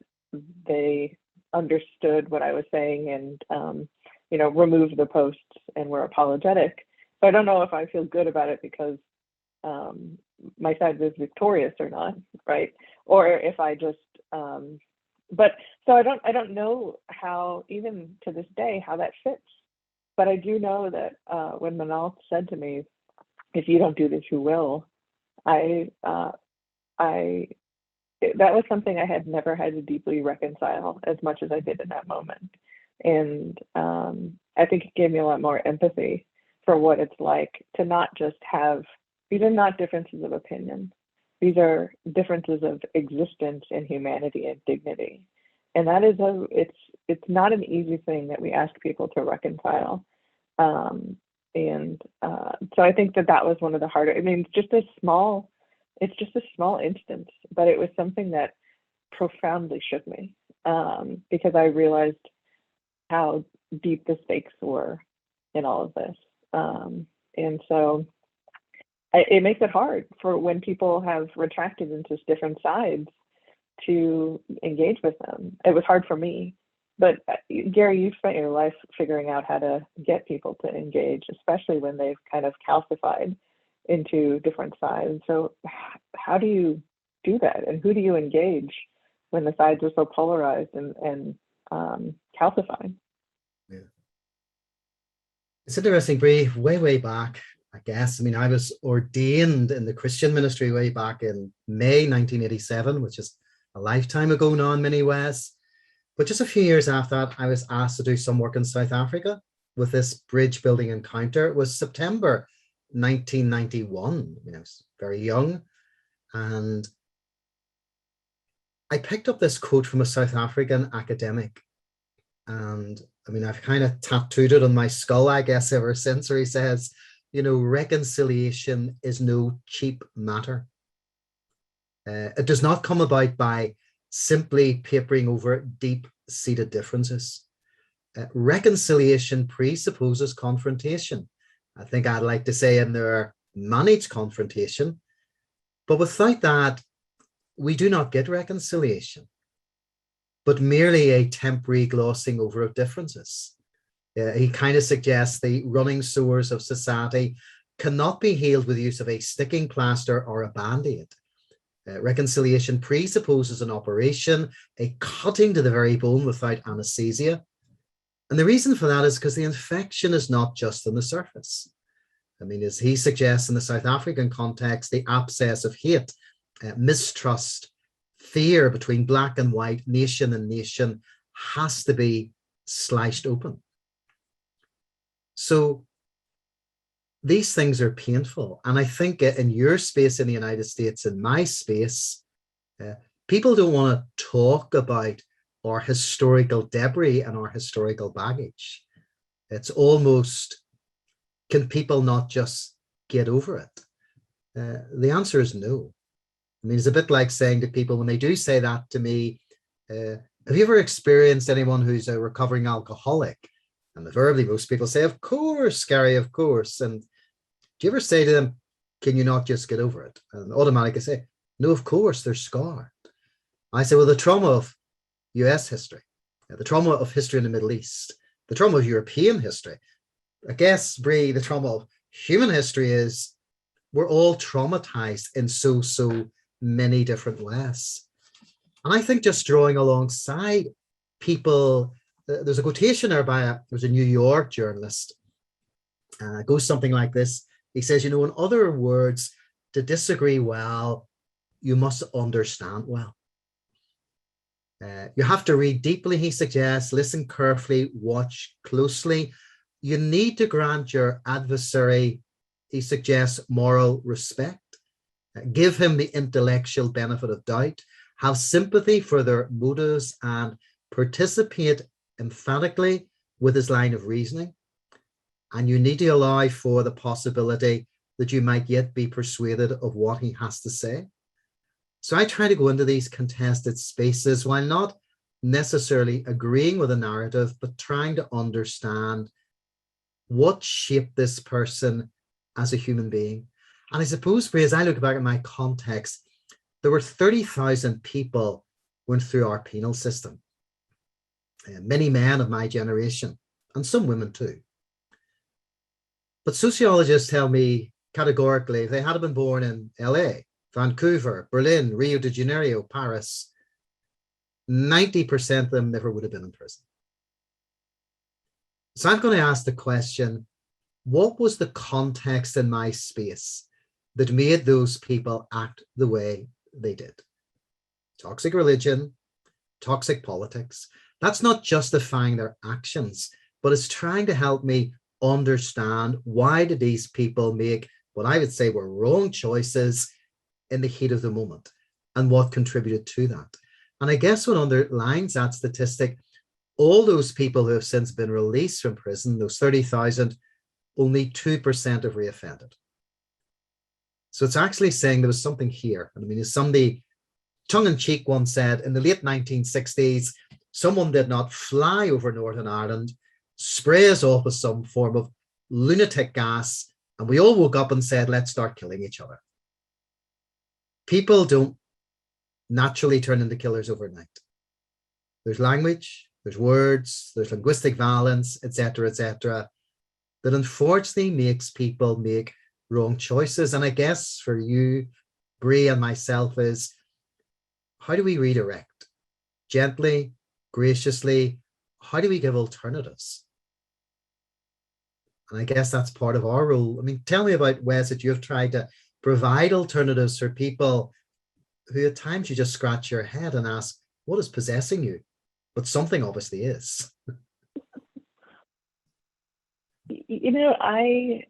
they understood what I was saying and, removed the posts and were apologetic. So I don't know if I feel good about it because my side was victorious or not, right? Or if I just, but so I don't know how, even to this day, how that fits. But I do know that when Manal said to me, if you don't do this, who will? That was something I had never had to deeply reconcile as much as I did in that moment. And I think it gave me a lot more empathy, for what it's like to not just have, these are not differences of opinion. these are differences of existence and humanity and dignity. And that is it's not an easy thing that we ask people to reconcile. So I think that was one of the harder, I mean, it's just a small instance, but it was something that profoundly shook me, because I realized how deep the stakes were in all of this. And so it makes it hard for when people have retracted into different sides to engage with them. It was hard for me, but Gary, you've spent your life figuring out how to get people to engage, especially when they've kind of calcified into different sides. So how do you do that? And who do you engage when the sides are so polarized and calcifying? Yeah. It's interesting, Bree, way back, I guess. I mean, I was ordained in the Christian ministry way back in May 1987, which is a lifetime ago now in many ways. But just a few years after that, I was asked to do some work in South Africa with this bridge building encounter. It was September 1991. I was very young. And I picked up this quote from a South African academic. And I mean, I've kind of tattooed it on my skull, I guess, ever since, where he says, reconciliation is no cheap matter. It does not come about by simply papering over deep-seated differences. Reconciliation presupposes confrontation. I think I'd like to say in there, managed confrontation. But without that, we do not get reconciliation, but merely a temporary glossing over of differences. He kind of suggests the running sores of society cannot be healed with the use of a sticking plaster or a band-aid. Reconciliation presupposes an operation, a cutting to the very bone without anesthesia. And the reason for that is because the infection is not just on the surface. I mean, as he suggests in the South African context, the abscess of hate, mistrust, fear between black and white, nation and nation has to be sliced open. So these things are painful. And I think in your space in the United States, in my space, people don't want to talk about our historical debris and our historical baggage. It's almost, can people not just get over it? The answer is no. I mean, it's a bit like saying to people when they do say that to me, have you ever experienced anyone who's a recovering alcoholic? And invariably, most people say, of course, Gary, of course. And do you ever say to them, can you not just get over it? And automatically say, no, of course, they're scarred. I say, well, the trauma of US history, the trauma of history in the Middle East, the trauma of European history, I guess, Bree, the trauma of human history is we're all traumatized in so many different ways. And I think just drawing alongside people, there's a quotation there there's a New York journalist, it goes something like this. He says, in other words, to disagree well, you must understand well. You have to read deeply, he suggests, listen carefully, watch closely. You need to grant your adversary, he suggests, moral respect. Give him the intellectual benefit of doubt. Have sympathy for their motives and participate emphatically with his line of reasoning. And you need to allow for the possibility that you might yet be persuaded of what he has to say. So I try to go into these contested spaces while not necessarily agreeing with a narrative, but trying to understand what shaped this person as a human being. And I suppose, as I look back at my context, there were 30,000 people went through our penal system. Many men of my generation, and some women too. But sociologists tell me categorically, if they had been born in LA, Vancouver, Berlin, Rio de Janeiro, Paris, 90% of them never would have been in prison. So I'm going to ask the question, what was the context in my space that made those people act the way they did? Toxic religion, toxic politics. That's not justifying their actions, but it's trying to help me understand why did these people make what I would say were wrong choices in the heat of the moment and what contributed to that. And I guess what underlines that statistic, all those people who have since been released from prison, those 30,000, only 2% have reoffended. So it's actually saying there was something here. And I mean, as somebody tongue-in-cheek once said, in the late 1960s, someone did not fly over Northern Ireland, spray us off with some form of lunatic gas, and we all woke up and said, let's start killing each other. People don't naturally turn into killers overnight. There's language, there's words, there's linguistic violence, etc., that unfortunately makes people make wrong choices. And I guess for you, Bree, and myself is, how do we redirect? Gently, graciously, how do we give alternatives? And I guess that's part of our role. I mean, tell me about ways that you've tried to provide alternatives for people who at times you just scratch your head and ask, what is possessing you? But something obviously is. You know, I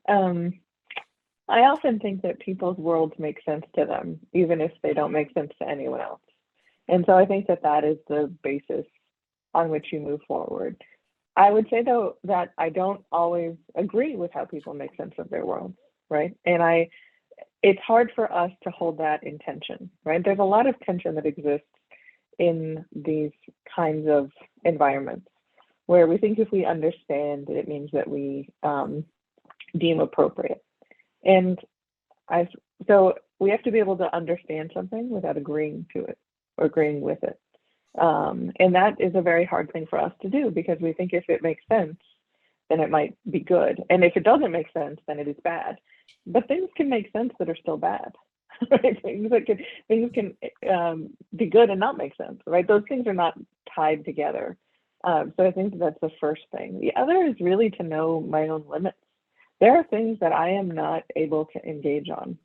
often think that people's worlds make sense to them, even if they don't make sense to anyone else. And so I think that that is the basis on which you move forward. I would say, though, that I don't always agree with how people make sense of their world, right? And it's hard for us to hold that in tension, right? There's a lot of tension that exists in these kinds of environments where we think if we understand, it means that we deem appropriate. And so we have to be able to understand something without agreeing to it or agreeing with it. And that is a very hard thing for us to do, because we think if it makes sense, then it might be good. And if it doesn't make sense, then it is bad. But things can make sense that are still bad, right? Things can be good and not make sense, right? Those things are not tied together. So I think that's the first thing. The other is really to know my own limits. There are things that I am not able to engage on.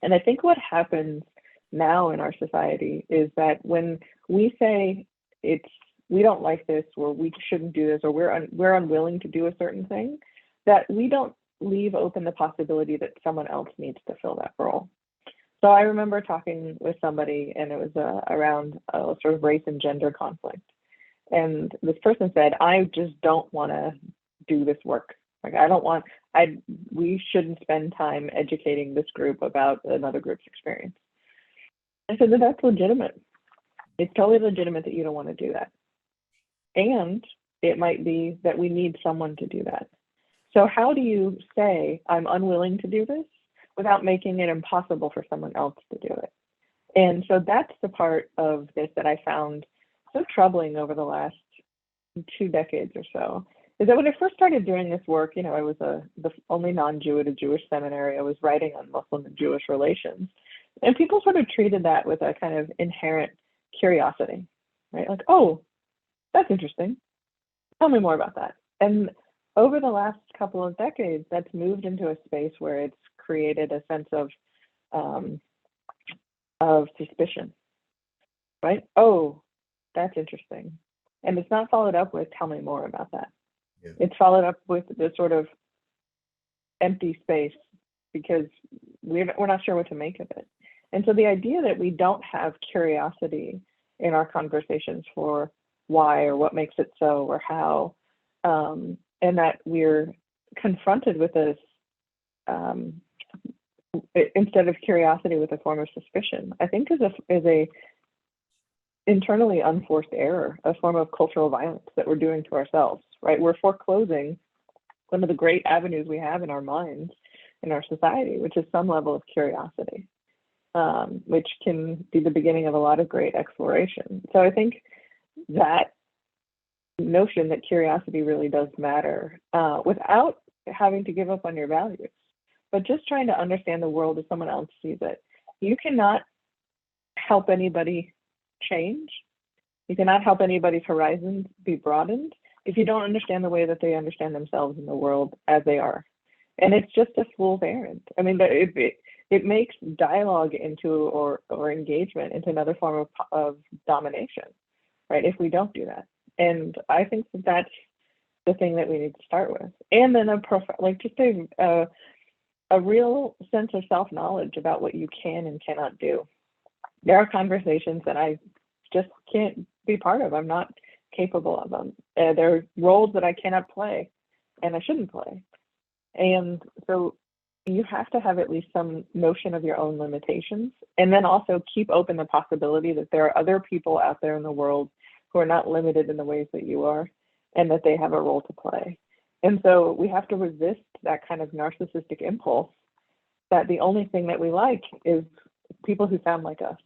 And I think what happens now in our society is that when we say we don't like this, or we shouldn't do this, or we're unwilling to do a certain thing, that we don't leave open the possibility that someone else needs to fill that role. So I remember talking with somebody, and it was around a sort of race and gender conflict. And this person said, I just don't want to do this work. Like, we shouldn't spend time educating this group about another group's experience. I said that's legitimate. It's totally legitimate that you don't want to do that. And it might be that we need someone to do that. So how do you say, I'm unwilling to do this without making it impossible for someone else to do it? And so that's the part of this that I found so troubling over the last 2 decades or so, is that when I first started doing this work, I was the only non-Jew at a Jewish seminary. I was writing on Muslim and Jewish relations. And people sort of treated that with a kind of inherent curiosity, right? Like, oh, that's interesting. Tell me more about that. And over the last couple of decades, that's moved into a space where it's created a sense of suspicion, right? Oh, that's interesting. And it's not followed up with, tell me more about that. Yeah. It's followed up with this sort of empty space because we're not sure what to make of it. And so the idea that we don't have curiosity in our conversations for why or what makes it so or how, and that we're confronted with this, instead of curiosity, with a form of suspicion, I think is a internally unforced error, a form of cultural violence that we're doing to ourselves, right? We're foreclosing one of the great avenues we have in our minds, in our society, which is some level of curiosity, which can be the beginning of a lot of great exploration. So I think that notion that curiosity really does matter, without having to give up on your values, but just trying to understand the world as someone else sees it. You cannot help anybody change. You cannot help anybody's horizons be broadened if you don't understand the way that they understand themselves in the world as they are. And it's just a fool's errand. I mean, it makes dialogue into or engagement into another form of domination, right? If we don't do that. And I think that's the thing that we need to start with. And then a real sense of self-knowledge about what you can and cannot do. There are conversations that I just can't be part of. I'm not capable of them. There are roles that I cannot play and I shouldn't play. And so you have to have at least some notion of your own limitations, and then also keep open the possibility that there are other people out there in the world who are not limited in the ways that you are, and that they have a role to play. And so we have to resist that kind of narcissistic impulse that the only thing that we like is people who sound like us.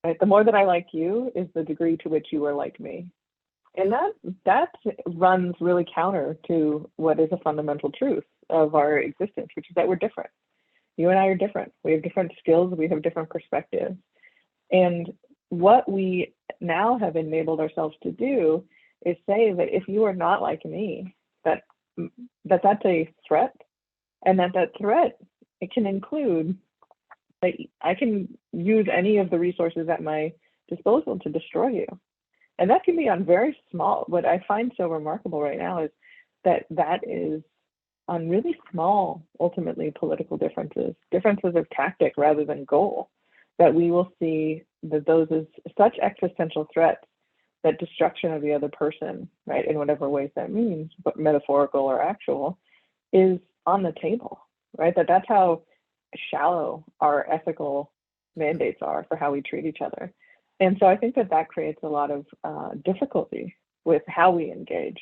Right? The more that I like you is the degree to which you are like me. And that runs really counter to what is a fundamental truth of our existence, which is that we're different. You and I are different. We have different skills. We have different perspectives. And what we now have enabled ourselves to do is say that if you are not like me, that's a threat, and that threat, it can include that I can use any of the resources at my disposal to destroy you. And that can be on very small. What I find so remarkable right now is that is on really small, ultimately, political differences of tactic rather than goal, that we will see that those as such existential threats that destruction of the other person, right, in whatever ways that means, but metaphorical or actual, is on the table, right? That's how shallow our ethical mandates are for how we treat each other. And so I think that creates a lot of difficulty with how we engage,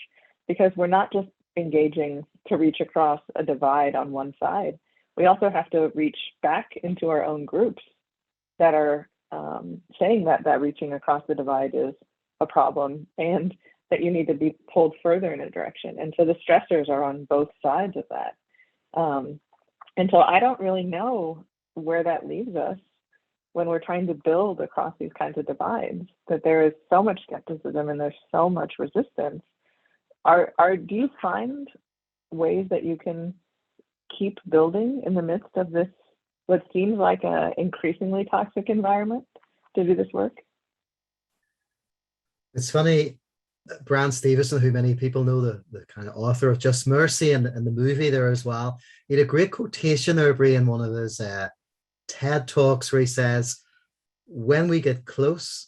because we're not just engaging to reach across a divide on one side. We also have to reach back into our own groups that are saying that reaching across the divide is a problem and that you need to be pulled further in a direction. And so the stressors are on both sides of that. And so I don't really know where that leaves us when we're trying to build across these kinds of divides, that there is so much skepticism and there's so much resistance. Do you find ways that you can keep building in the midst of this, what seems like an increasingly toxic environment, to do this work? It's funny, Brand Stevenson, who many people know, the kind of author of Just Mercy and the movie there as well, he had a great quotation there, Brie, in one of his TED Talks where he says, when we get close,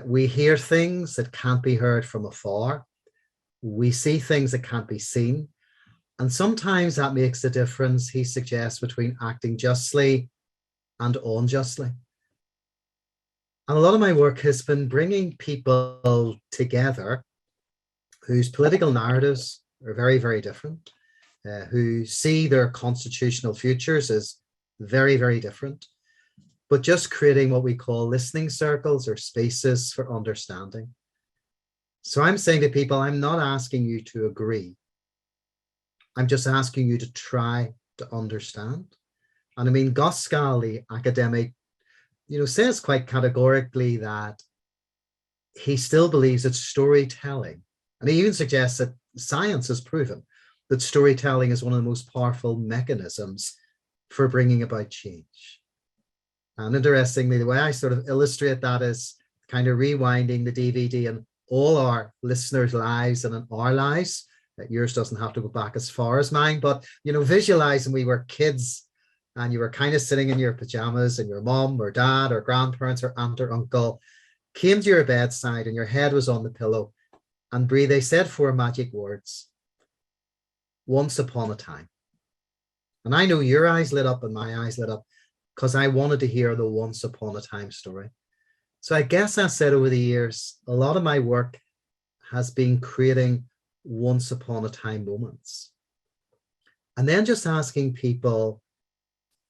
we hear things that can't be heard from afar. We see things that can't be seen. And sometimes that makes the difference, he suggests, between acting justly and unjustly. And a lot of my work has been bringing people together whose political narratives are very, very different, who see their constitutional futures as very, very different, but just creating what we call listening circles or spaces for understanding. So I'm saying to people, I'm not asking you to agree. I'm just asking you to try to understand. And I mean, Goskal, the academic, says quite categorically that he still believes that storytelling, and he even suggests that science has proven that storytelling is one of the most powerful mechanisms for bringing about change. And interestingly, the way I sort of illustrate that is kind of rewinding the DVD in all our listeners' lives and in our lives. Yours doesn't have to go back as far as mine, but, visualizing we were kids and you were kind of sitting in your pajamas and your mom or dad or grandparents or aunt or uncle came to your bedside and your head was on the pillow, and Brie, they said 4 magic words: once upon a time. And I know your eyes lit up and my eyes lit up because I wanted to hear the once upon a time story. So I guess I said over the years, a lot of my work has been creating once upon a time moments. And then just asking people,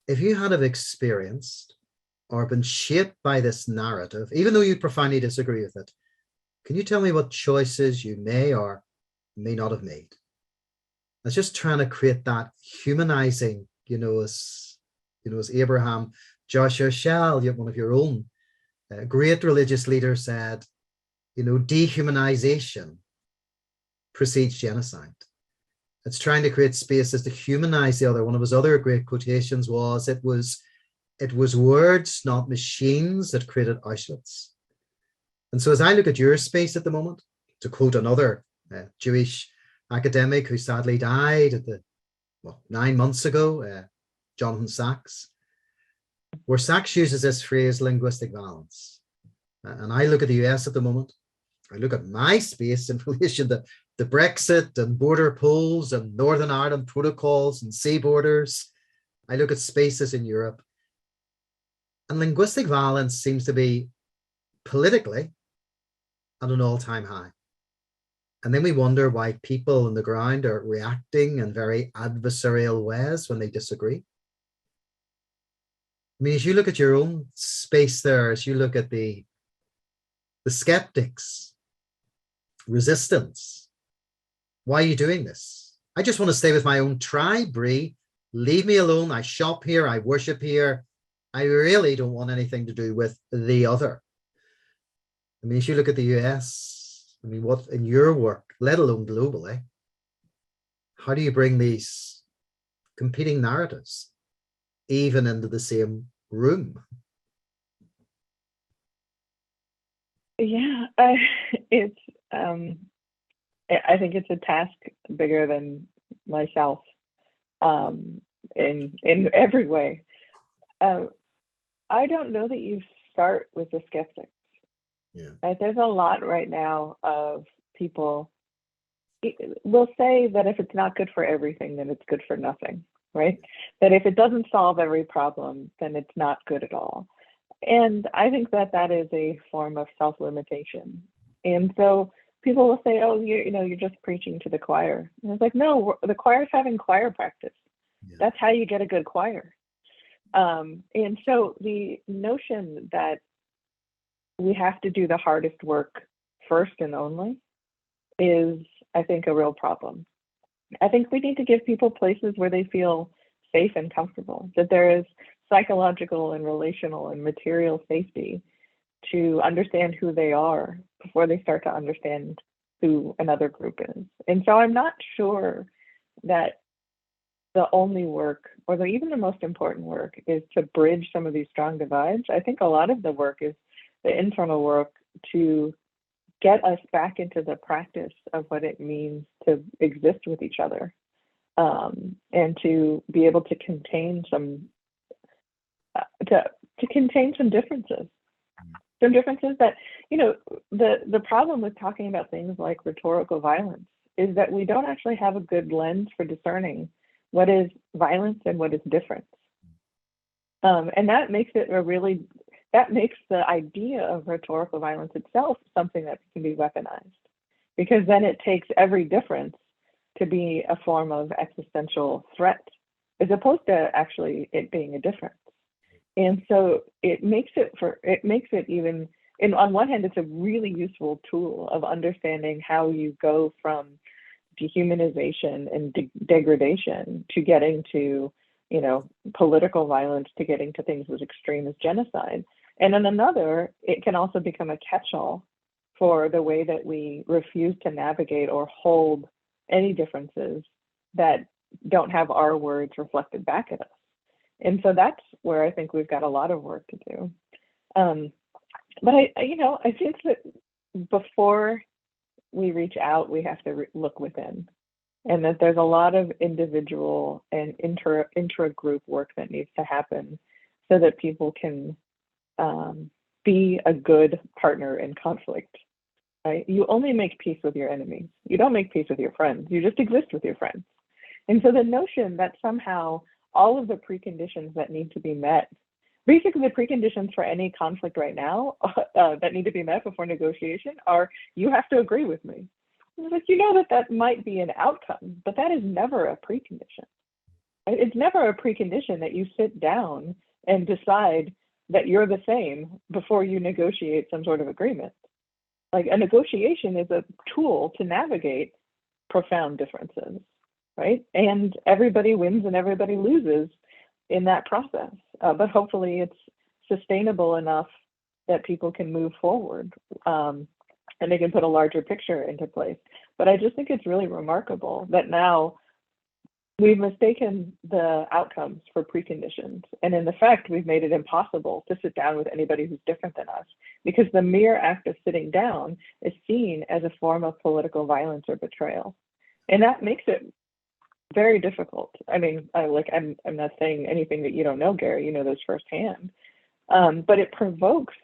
if you had have experienced or been shaped by this narrative, even though you profoundly disagree with it, can you tell me what choices you may or may not have made? It's just trying to create that humanizing, as Abraham Joshua Shell, one of your own great religious leaders, said, dehumanization precedes genocide. It's trying to create spaces to humanize the other. One of his other great quotations was, it was words, not machines, that created Auschwitz. And so as I look at your space at the moment, to quote another Jewish academic who sadly died 9 months ago, Jonathan Sachs, where Sachs uses this phrase, linguistic violence. And I look at the US at the moment. I look at my space in relation to the Brexit and border polls and Northern Ireland protocols and sea borders. I look at spaces in Europe. And linguistic violence seems to be politically at an all-time high. And then we wonder why people on the ground are reacting in very adversarial ways when they disagree. I mean, as you look at your own space there, as you look at the skeptics, resistance, why are you doing this? I just want to stay with my own tribe, Bree. Leave me alone. I shop here. I worship here. I really don't want anything to do with the other. I mean, as you look at the US, I mean, what in your work, let alone globally, how do you bring these competing narratives even into the same room? Yeah, it's. I think it's a task bigger than myself, in every way. I don't know that you start with the skeptics. Yeah. Right? There's a lot right now of people will say that if it's not good for everything, then it's good for nothing, right? That if it doesn't solve every problem, then it's not good at all. And I think that that is a form of self-limitation. And so people will say, oh, you're just preaching to the choir. And it's like, no, the choir's having choir practice. Yeah. That's how you get a good choir. And so the notion that we have to do the hardest work first and only is, I think, a real problem. I think we need to give people places where they feel safe and comfortable, that there is psychological and relational and material safety to understand who they are before they start to understand who another group is. And so I'm not sure that the only work, or even the most important work, is to bridge some of these strong divides. I think a lot of the work is the internal work to get us back into the practice of what it means to exist with each other, and to be able to contain some differences. Some differences that, the problem with talking about things like rhetorical violence is that we don't actually have a good lens for discerning what is violence and what is difference. And that makes it that makes the idea of rhetorical violence itself something that can be weaponized, because then it takes every difference to be a form of existential threat, as opposed to actually it being a difference. And so it makes it even, and on one hand, it's a really useful tool of understanding how you go from dehumanization and degradation to getting to, political violence, to getting to things as extreme as genocide. And in another, it can also become a catch-all for the way that we refuse to navigate or hold any differences that don't have our words reflected back at us. And so that's where I think we've got a lot of work to do. But I think that before we reach out, we have to look within, and that there's a lot of individual and intra-group work that needs to happen so that people can be a good partner in conflict. Right? You only make peace with your enemies. You don't make peace with your friends. You just exist with your friends. And so the notion that somehow all of the preconditions that need to be met, basically the preconditions for any conflict right now that need to be met before negotiation are, you have to agree with me. Like, that might be an outcome, but that is never a precondition. Right? It's never a precondition that you sit down and decide that you're the same before you negotiate some sort of agreement. Like, a negotiation is a tool to navigate profound differences, right? And everybody wins and everybody loses in that process. But hopefully it's sustainable enough that people can move forward, and they can put a larger picture into place. But I just think it's really remarkable that now we've mistaken the outcomes for preconditions. And in effect, we've made it impossible to sit down with anybody who's different than us, because the mere act of sitting down is seen as a form of political violence or betrayal. And that makes it very difficult. I mean, I'm not saying anything that you don't know, Gary. You know those firsthand. But it provokes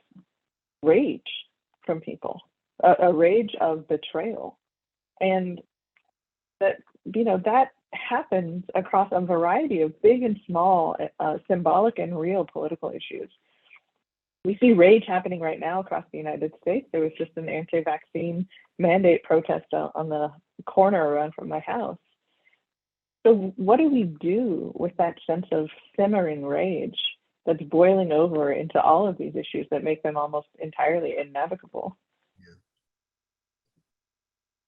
rage from people, a rage of betrayal, and that that happens across a variety of big and small, symbolic and real political issues. We see rage happening right now across the United States. There was just an anti-vaccine mandate protest on the corner around from my house. So what do we do with that sense of simmering rage that's boiling over into all of these issues that make them almost entirely innavigable? Yeah.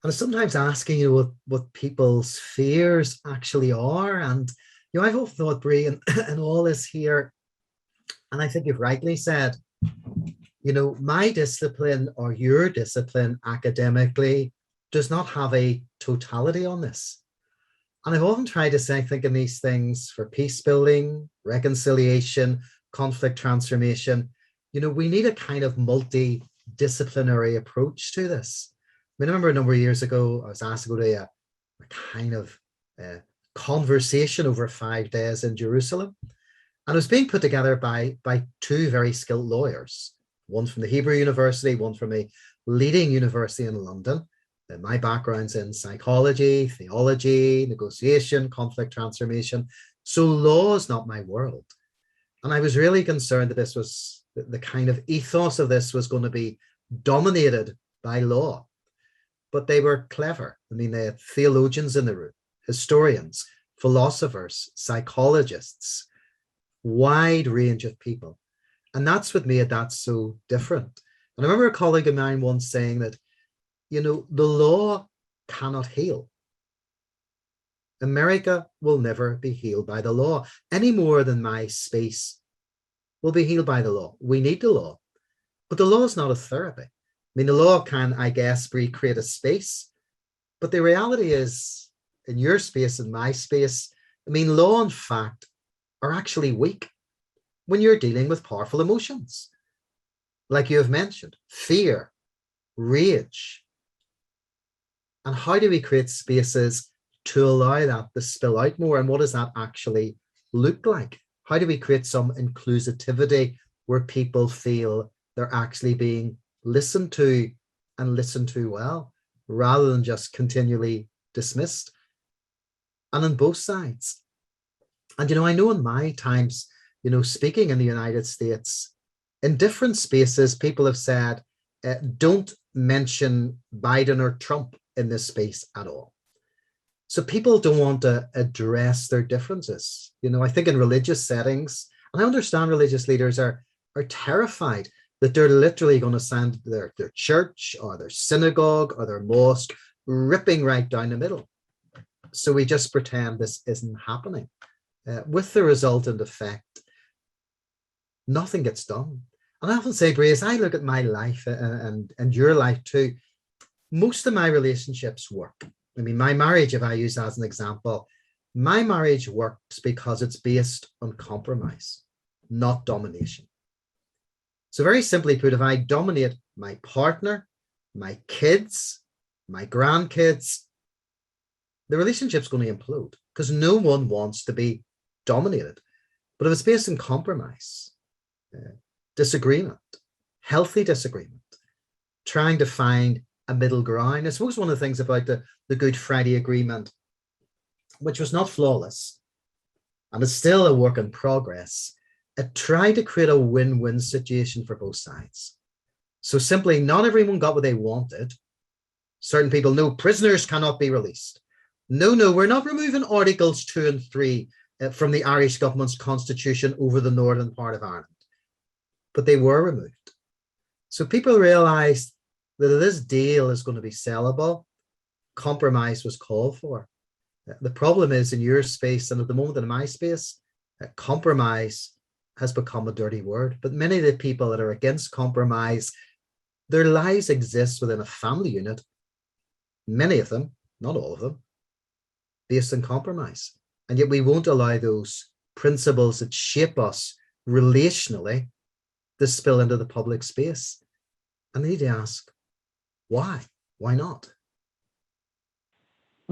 And sometimes asking what people's fears actually are. And I've often thought, Brie, and all this here, and I think you've rightly said, my discipline or your discipline academically does not have a totality on this. And I've often tried to say, I think in these things for peace building, reconciliation, conflict transformation, we need a kind of multidisciplinary approach to this. I remember a number of years ago, I was asked to go to a kind of conversation over 5 days in Jerusalem. And it was being put together by two very skilled lawyers, one from the Hebrew University, one from a leading university in London. My background's in psychology, theology, negotiation, conflict transformation. So law is not my world. And I was really concerned that this was the kind of ethos of this was going to be dominated by law. But they were clever. I mean, they had theologians in the room, historians, philosophers, psychologists, wide range of people. And that's what made that so different. And I remember a colleague of mine once saying that, the law cannot heal. America will never be healed by the law any more than my space will be healed by the law. We need the law, but the law is not a therapy. I mean, the law can, I guess, recreate a space, but the reality is in your space and my space, I mean, law and fact are actually weak when you're dealing with powerful emotions. Like you have mentioned, fear, rage. And how do we create spaces to allow that to spill out more? And what does that actually look like? How do we create some inclusivity where people feel they're actually being listened to and listened to well, rather than just continually dismissed? And on both sides. And, I know in my times, speaking in the United States, in different spaces, people have said, don't mention Biden or Trump in this space at all. So people don't want to address their differences. I think in religious settings, and I understand religious leaders are terrified that they're literally going to send their church or their synagogue or their mosque ripping right down the middle. So we just pretend this isn't happening. With the resultant effect, nothing gets done. And I often say, Brie, as I look at my life and your life too, most of my relationships work. I mean, my marriage, if I use that as an example, my marriage works because it's based on compromise, not domination. So very simply put, if I dominate my partner, my kids, my grandkids, the relationship's going to implode because no one wants to be dominated. But if it's based on compromise, disagreement, healthy disagreement, trying to find a middle ground. I suppose one of the things about the Good Friday Agreement, which was not flawless, and it's still a work in progress, it tried to create a win-win situation for both sides. So simply, not everyone got what they wanted. Certain people, no, prisoners cannot be released. No, we're not removing Articles 2 and 3 from the Irish government's constitution over the northern part of Ireland. But they were removed. So people realized that if this deal is going to be sellable, compromise was called for. The problem is in your space, and at the moment in my space, compromise has become a dirty word. But many of the people that are against compromise, their lives exist within a family unit, many of them, not all of them, based on compromise. And yet we won't allow those principles that shape us relationally to spill into the public space. And they need to ask, why? Why not?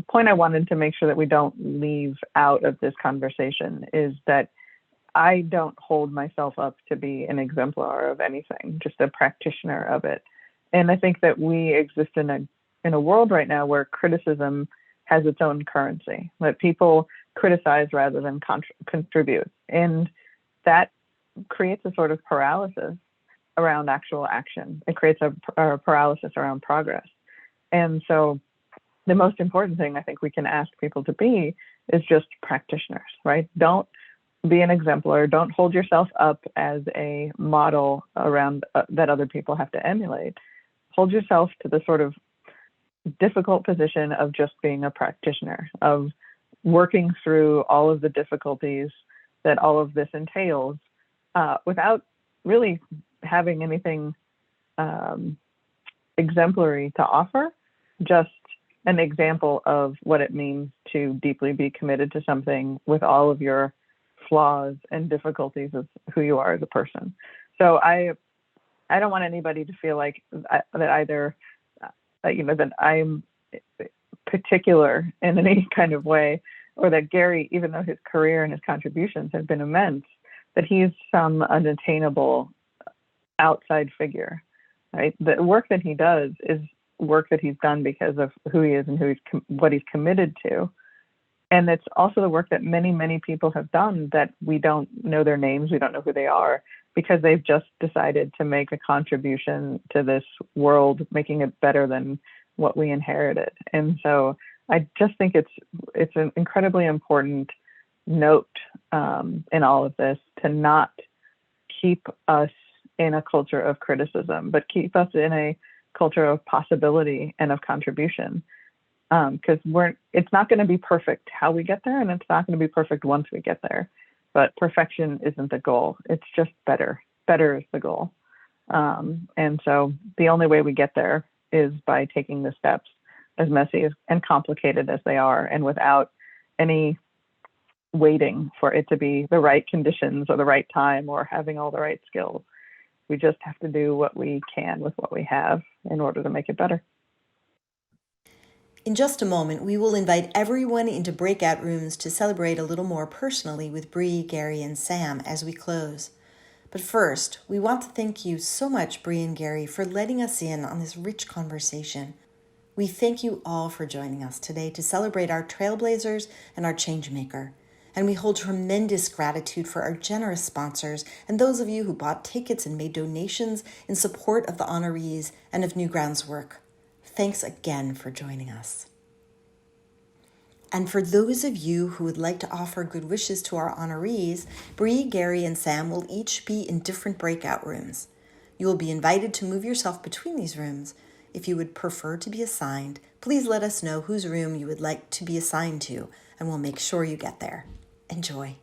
point I wanted to make sure that we don't leave out of this conversation is that I don't hold myself up to be an exemplar of anything, just a practitioner of it. And I think that we exist in a world right now where criticism has its own currency, that people criticize rather than contribute. And that creates a sort of paralysis around actual action. It creates a paralysis around progress. And so the most important thing I think we can ask people to be is just practitioners, right? Don't be an exemplar. Don't hold yourself up as a model around that other people have to emulate. Hold yourself to the sort of difficult position of just being a practitioner, of working through all of the difficulties that all of this entails without really having anything exemplary to offer, just an example of what it means to deeply be committed to something with all of your flaws and difficulties of who you are as a person. So I don't want anybody to feel like that either, that I'm particular in any kind of way, or that Gary, even though his career and his contributions have been immense, that he's some unattainable outside figure, right? The work that he does is work that he's done because of who he is and what he's committed to. And it's also the work that many, many people have done that we don't know their names, we don't know who they are, because they've just decided to make a contribution to this world, making it better than what we inherited. And so I just think it's an incredibly important note in all of this to not keep us in a culture of criticism, but keep us in a culture of possibility and of contribution. Because it's not going to be perfect how we get there, and it's not going to be perfect once we get there. But perfection isn't the goal. It's just better. Better is the goal. And so the only way we get there is by taking the steps, as messy and complicated as they are, and without any waiting for it to be the right conditions or the right time or having all the right skills. We just have to do what we can with what we have in order to make it better. In just a moment, we will invite everyone into breakout rooms to celebrate a little more personally with Bree, Gary, and Sam as we close. But first, we want to thank you so much, Bree and Gary, for letting us in on this rich conversation. We thank you all for joining us today to celebrate our Trailblazers and our Changemaker. And we hold tremendous gratitude for our generous sponsors and those of you who bought tickets and made donations in support of the honorees and of NewGround's work. Thanks again for joining us. And for those of you who would like to offer good wishes to our honorees, Bree, Gary, and Sam will each be in different breakout rooms. You will be invited to move yourself between these rooms. If you would prefer to be assigned, please let us know whose room you would like to be assigned to, and we'll make sure you get there. Enjoy.